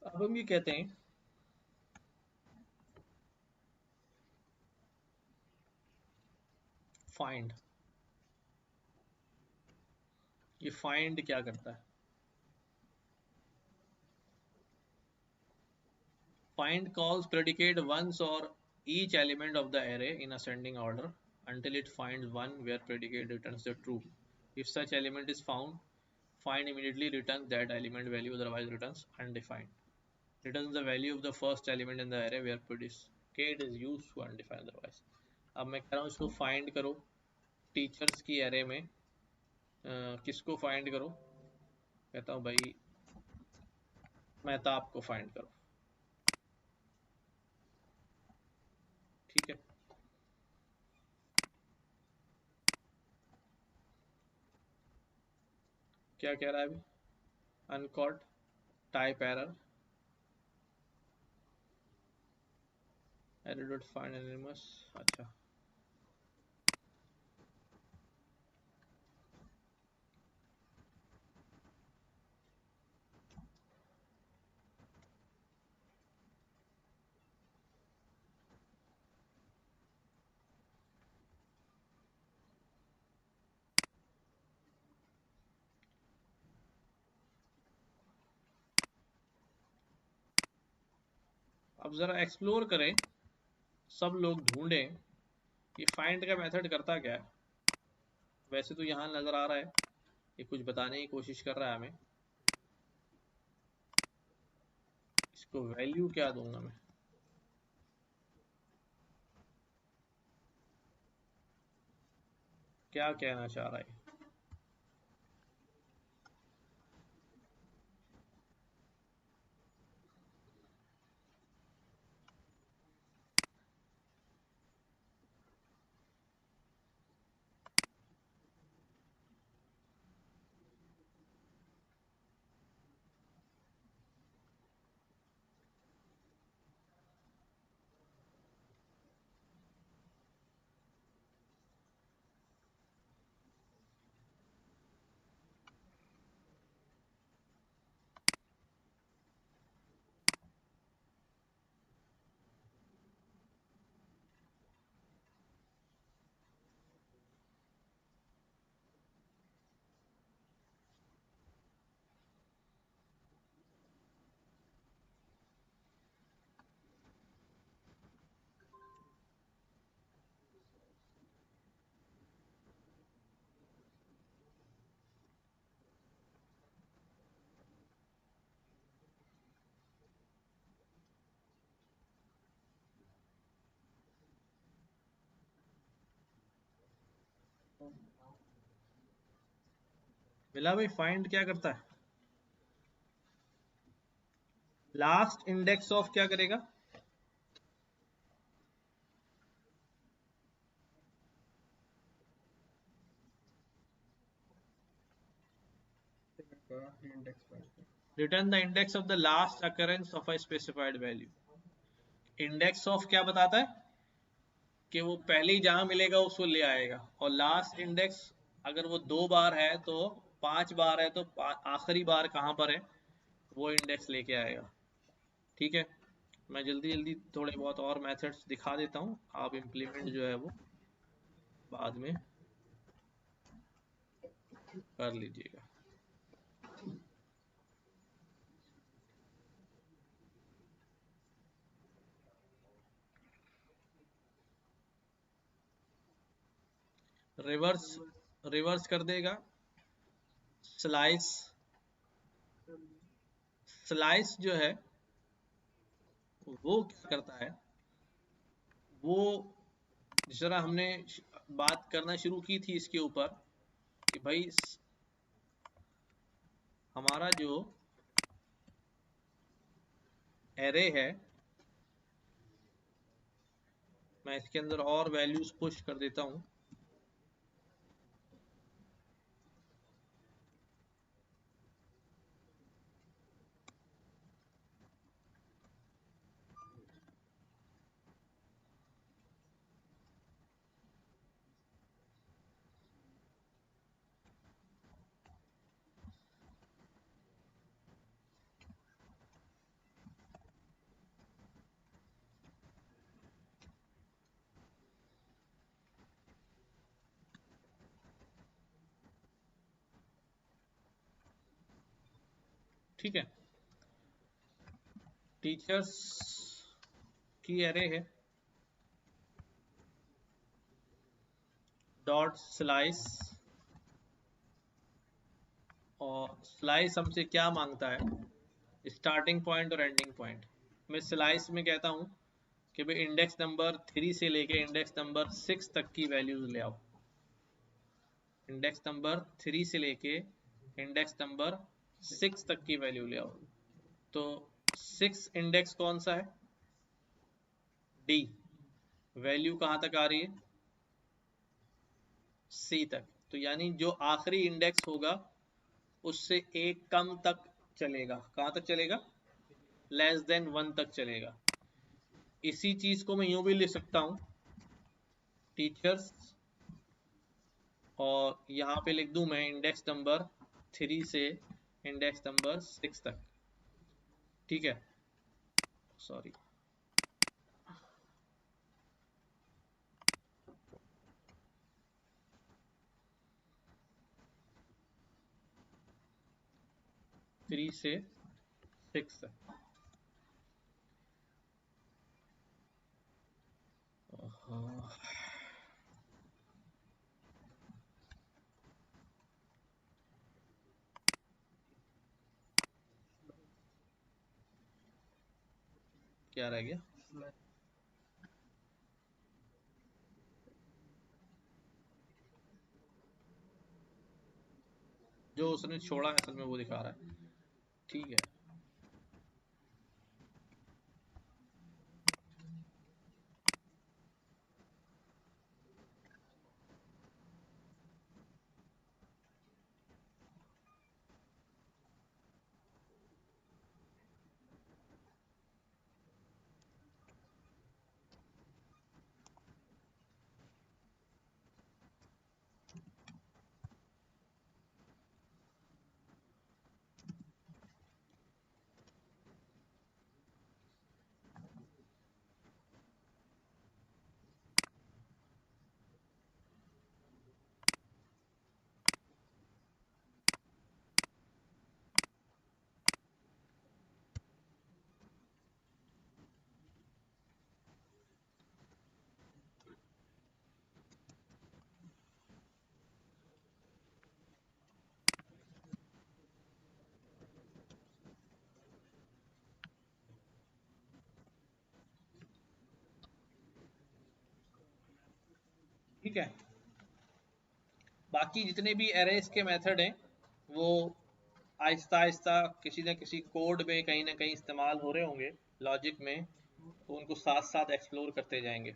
अब हम ये कहते हैं फाइंड। ये फाइंड क्या करता है? Find calls predicate once or each element of the array in ascending order until it finds one where predicate returns the true. If such element is found, find immediately returns that element value, otherwise returns undefined. Returns the value of the first element in the array where predicate is used to undefined otherwise. अब मैं कह रहा हूँ इसको find करो teachers की array में, किसको फाइंड करो? कहता हूँ भाई मेहताब को फाइंड करो। ठीक है, क्या कह रहा है अभी, uncaught type error, error dot find एनिमस। अच्छा, अब जरा एक्सप्लोर करें, सब लोग ढूंढें ये फाइंड का मेथड करता क्या है। वैसे तो यहाँ नजर आ रहा है ये कुछ बताने की कोशिश कर रहा है हमें। इसको वैल्यू क्या दूंगा मैं, क्या कहना चाह रहा है? मिला भाई? फाइंड क्या करता है? लास्ट इंडेक्स ऑफ क्या करेगा? Index point. Return the index of the last occurrence of a specified value. Index of क्या बताता है? कि वो पहले ही जहां मिलेगा उसको ले आएगा, और लास्ट इंडेक्स अगर वो 2 बार है तो 5 बार है तो आखिरी बार कहाँ पर है वो इंडेक्स लेके आएगा। ठीक है, मैं जल्दी जल्दी थोड़े बहुत और मेथड्स दिखा देता हूँ, आप इम्प्लीमेंट जो है वो बाद में कर लीजिएगा। रिवर्स रिवर्स कर देगा। स्लाइस स्लाइस जो है वो क्या करता है? वो जिस तरह हमने बात करना शुरू की थी इसके ऊपर कि भाई हमारा जो एरे है, मैं इसके अंदर और वैल्यूज पुश कर देता हूँ। ठीक है, टीचर्स की एरे है डॉट स्लाइस, और स्लाइस हमसे क्या मांगता है? स्टार्टिंग पॉइंट और एंडिंग पॉइंट। मैं स्लाइस में कहता हूँ कि भाई इंडेक्स नंबर 3 से लेके इंडेक्स नंबर 6 तक की वैल्यूज ले आओ। इंडेक्स नंबर 3 से लेके इंडेक्स नंबर 6 तक की वैल्यू ले आओ। तो 6 इंडेक्स कौन सा है? डी। वैल्यू कहाँ तक आ रही है? सी तक। तो यानी जो आखिरी इंडेक्स होगा उससे एक कम तक चलेगा। कहाँ तक चलेगा? लेस देन 1 तक चलेगा। इसी चीज को मैं यूं भी लिख सकता हूं, टीचर्स, और यहाँ पे लिख दूं मैं इंडेक्स नंबर 3 से इंडेक्स नंबर 6 तक। ठीक है, सॉरी, थ्री से 6 तक। क्या रह गया? जो उसने छोड़ा असल में वो दिखा रहा है। ठीक है। ठीक है। बाकी जितने भी एरेस के मेथड हैं वो आहिस्ता आहिस्ता किसी न किसी कोड में कहीं ना कहीं इस्तेमाल हो रहे होंगे, लॉजिक में, तो उनको साथ साथ एक्सप्लोर करते जाएंगे।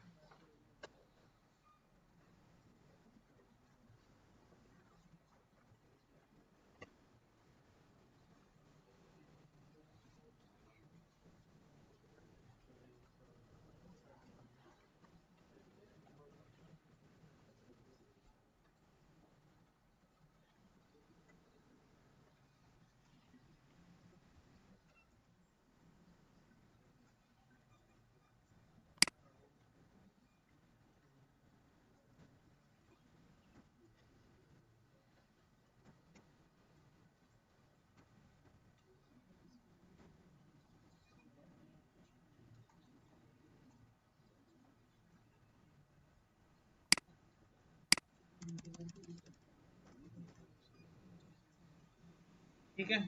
ठीक है।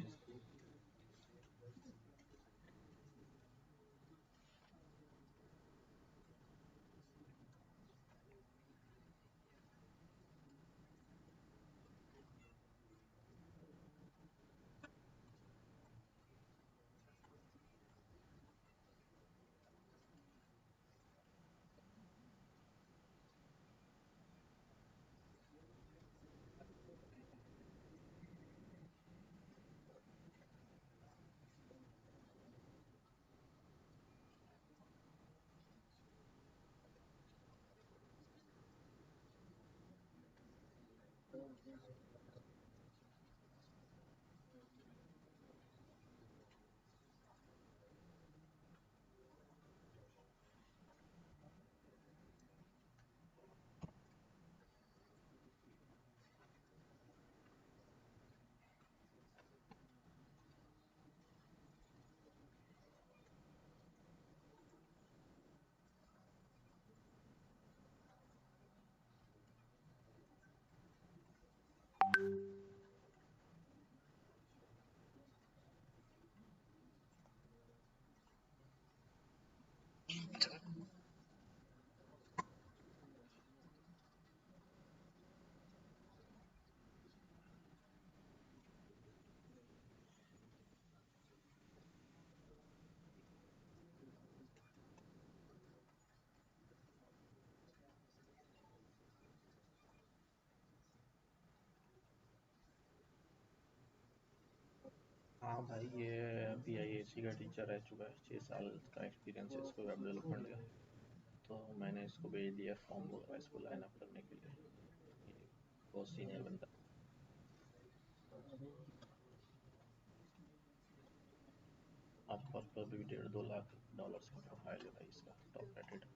हाँ भाई, ये अभी आईएएससी का टीचर रह चुका है, 6 साल का एक्सपीरियंस है इसको वेब डेवलपमेंट का। तो मैंने इसको भेज दिया फॉर्म वगैरह इसको लाइन अप करने के लिए। ये बहुत सीनियर बंदा। अपवर्क पर भी 1.5-2 लाख का प्रोफाइल है भाई इसका, टॉप रेटेड।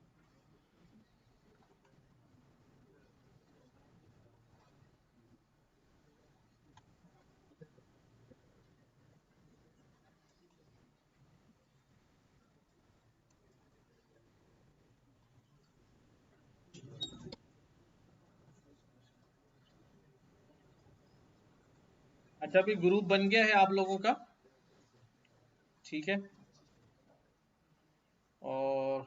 अच्छा, अभी ग्रुप बन गया है आप लोगों का। ठीक है। और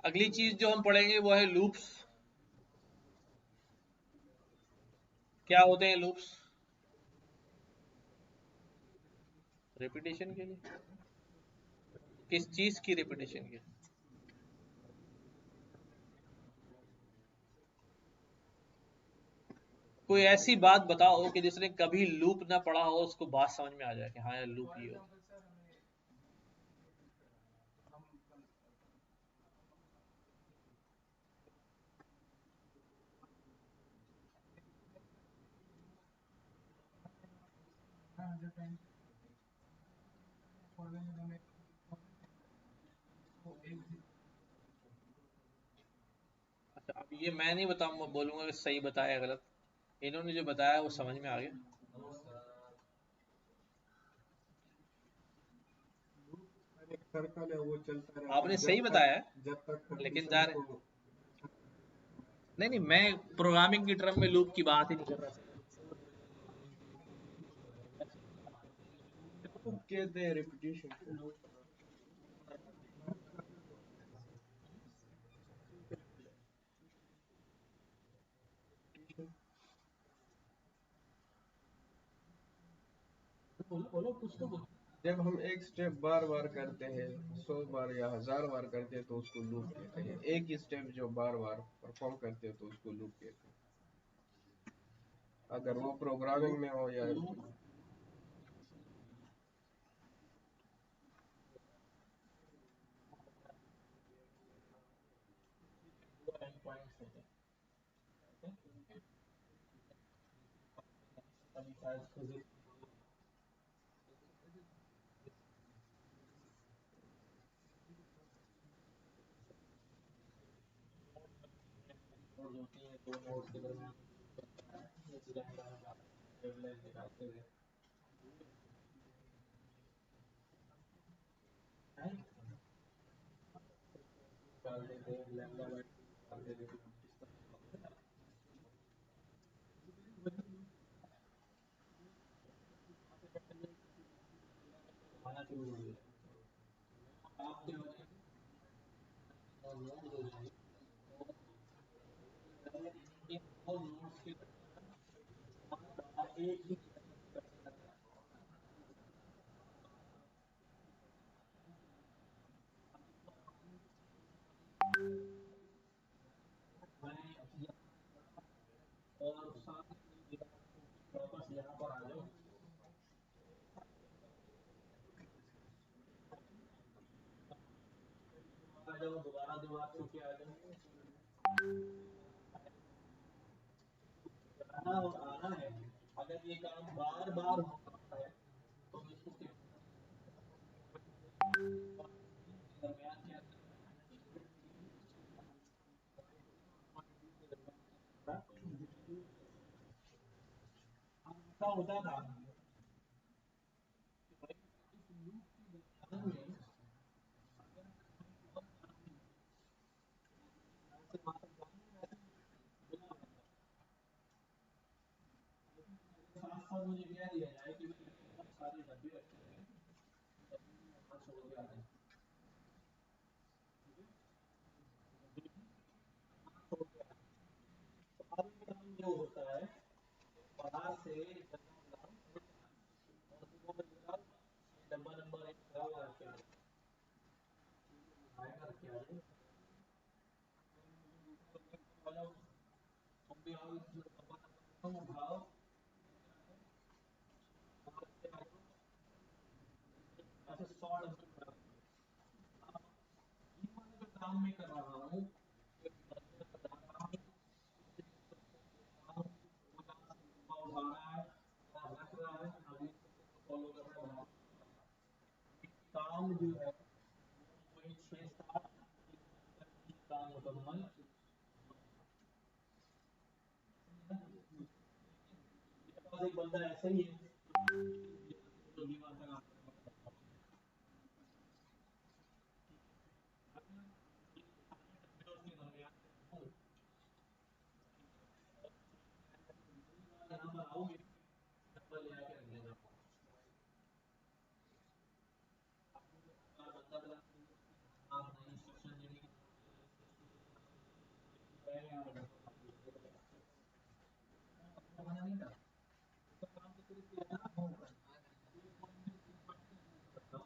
अगली चीज जो हम पढ़ेंगे वो है लूप्स। क्या होते हैं लूप्स? रिपीटेशन के लिए? किस चीज की रिपीटेशन के? कोई ऐसी बात बताओ कि जिसने कभी लूप ना पढ़ा हो उसको बात समझ में आ जाए कि हाँ यार लूप ही होता है। अच्छा, अब ये मैं नहीं बताऊंगा, बोलूंगा कि सही बताया या गलत। इन्होंने जो बताया वो समझ में आ गया। एक सर्कल है वो चलता रहता आपने है सही बताया है, जब तक लेकिन कंडीशन जार को। नहीं नहीं, मैं प्रोग्रामिंग की टर्म में लूप की बात ही नहीं कर रहा। कहते हैं रिपीटेशन। बोलो बोलो, कुछ तो बोलो। जब हम एक स्टेप बार बार करते हैं, 100 बार या 1000 बार करते हैं, तो उसको लूप कहते हैं। एक ही स्टेप जो बार बार परफॉर्म करते हैं तो उसको लूप कहते हैं, अगर वो प्रोग्रामिंग में हो या।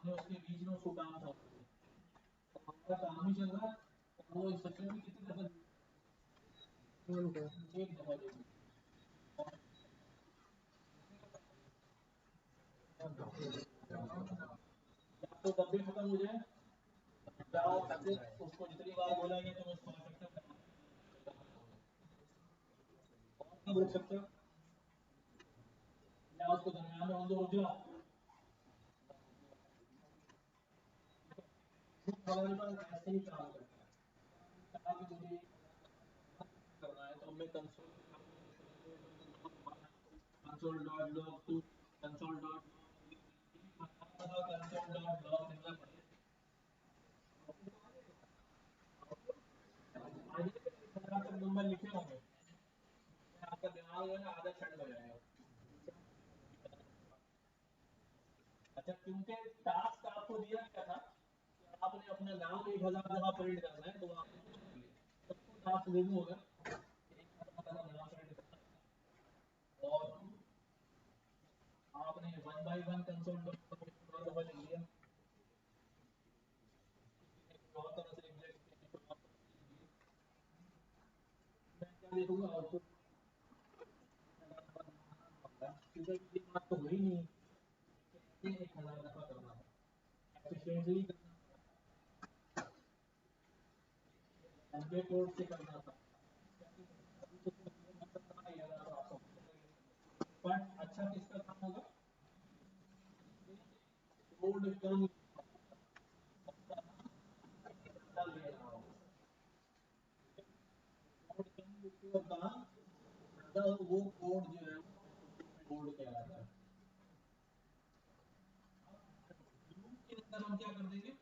उसके बीच में उसको काम था, हमारा काम ही चल रहा है, और वो इंस्ट्रक्शन भी कितनी दफा एक दफा देगी, तो तब भी खत्म हो जाए, जाओ उसको जितनी बार बोला गया तुम उसको कब रोक सकते हो, या उसको दरमियान में रोक जाओ, ऐसे ही काम करता है, मुझे करना है तो मैं console dot log to console dot log number लिखे होंगे, आपका दिमाग है ना आधा छट हो जाएगा। अच्छा, क्योंकि टास्क आपको दिया गया था कि आपने अपना नाम 1000 दफा प्रिंट करना है, तो आपने सबको टास्क दे होगा 1000 दफा नाम प्रिंट करना, और आपने 1 बाय 1 कंसोल दफा लिख लिया, और तरह से एग्जैक्ट मैं क्या लिखूंगा आउटपुट, क्योंकि ये बात तो हुई नहीं, 1000 दफा करना है एफिशिएंटली करना, कोड से करना था, बट अच्छा किसका काम होगा, कोड कम वो कोड जो है कोड कहलाता है। के अंदर हम क्या कर देंगे,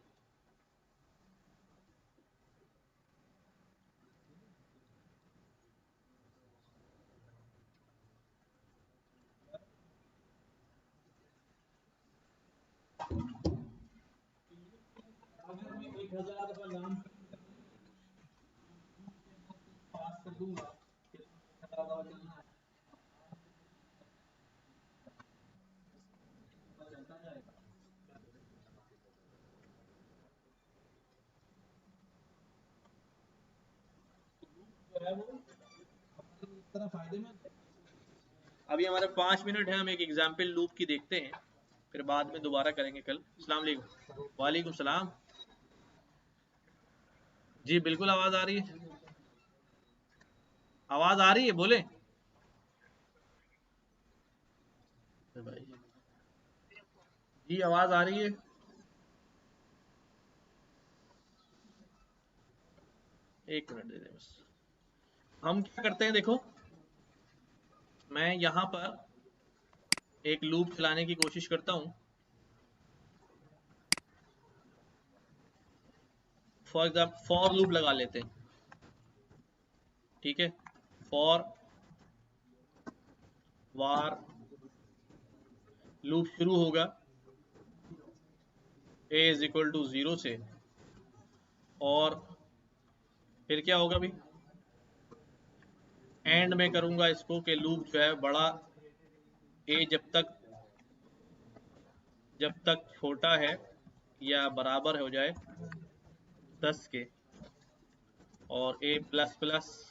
अगर मैं 1000 दफा नाम पास कर दूंगा कि 1000 दफा चलना है, चलता जाएगा, जो है वो इस तरह फायदेमंद है। अभी हमारे 5 मिनट है, हम एक एग्जाम्पल लूप की देखते हैं, फिर बाद में दोबारा करेंगे कल। अस्सलाम वालेकुम। वालेकुम सलाम। जी बिल्कुल आवाज आ रही है, आवाज आ रही है, बोले भाई। जी आवाज आ रही है, एक मिनट दे दे बस। हम क्या करते हैं देखो, मैं यहाँ पर एक लूप चलाने की कोशिश करता हूँ, फॉर एग्जाम्पल फॉर लूप लगा लेते हैं, ठीक है, फॉर वार लूप शुरू होगा a इज इक्वल टू 0 से, और फिर क्या होगा भाई, एंड में करूंगा इसको कि लूप जो है बड़ा a जब तक छोटा है या बराबर हो जाए 10 के, और a प्लस प्लस,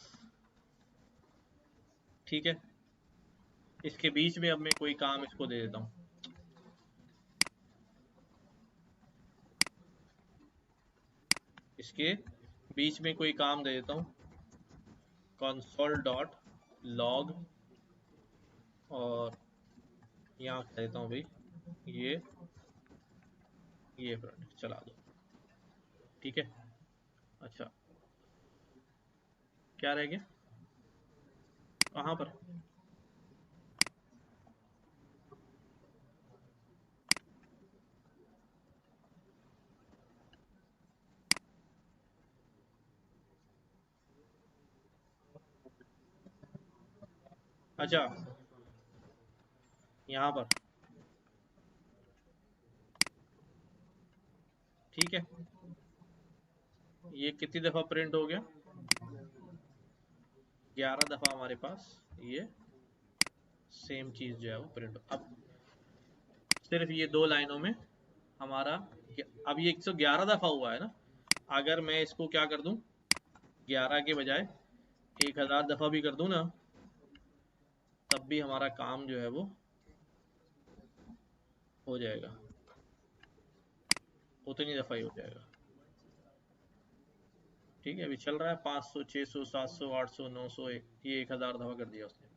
ठीक है, इसके बीच में अब मैं कोई काम इसको दे देता हूँ, इसके बीच में कोई काम दे देता हूँ, console डॉट लॉग, और यहाँ कह देता हूँ भाई ये प्रोडक्ट चला दो, ठीक है। अच्छा, क्या रह गया, कहाँ पर, अच्छा यहाँ पर, ठीक है, ये कितनी दफा प्रिंट हो गया, 11 दफा हमारे पास ये सेम चीज जो है वो प्रिंट। अब सिर्फ ये 2 लाइनों में हमारा, अब ये 111 दफा हुआ है ना, अगर मैं इसको क्या कर दूं, 11 के बजाय 1000 दफा भी कर दूं ना, तब भी हमारा काम जो है वो हो जाएगा, उतनी दफा ही हो जाएगा। ठीक है, अभी चल रहा है 500, 600, 700, 800, 900, ये 1000 दफा कर दिया उसने।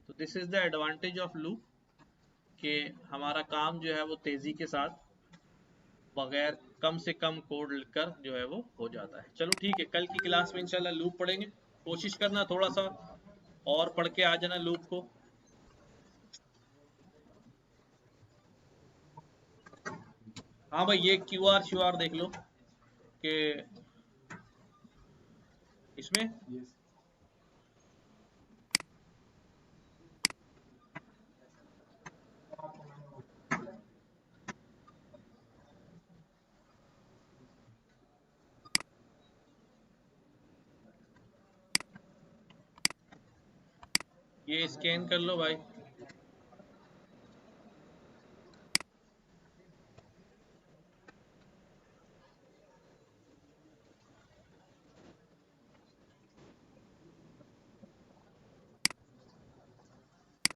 तो this is the advantage of loop, कि हमारा काम जो है वो तेजी के साथ, बगैर कम से कम कोड लिखकर जो है वो हो जाता है। चलो ठीक है, कल की क्लास में इंशाल्लाह लूप पढ़ेंगे। कोशिश करना थोड़ा सा और पढ़ के आ जाना लूप को। हाँ भाई, ये क्यूआर श्यूआर देख लो कि इसमें ये स्कैन कर लो भाई।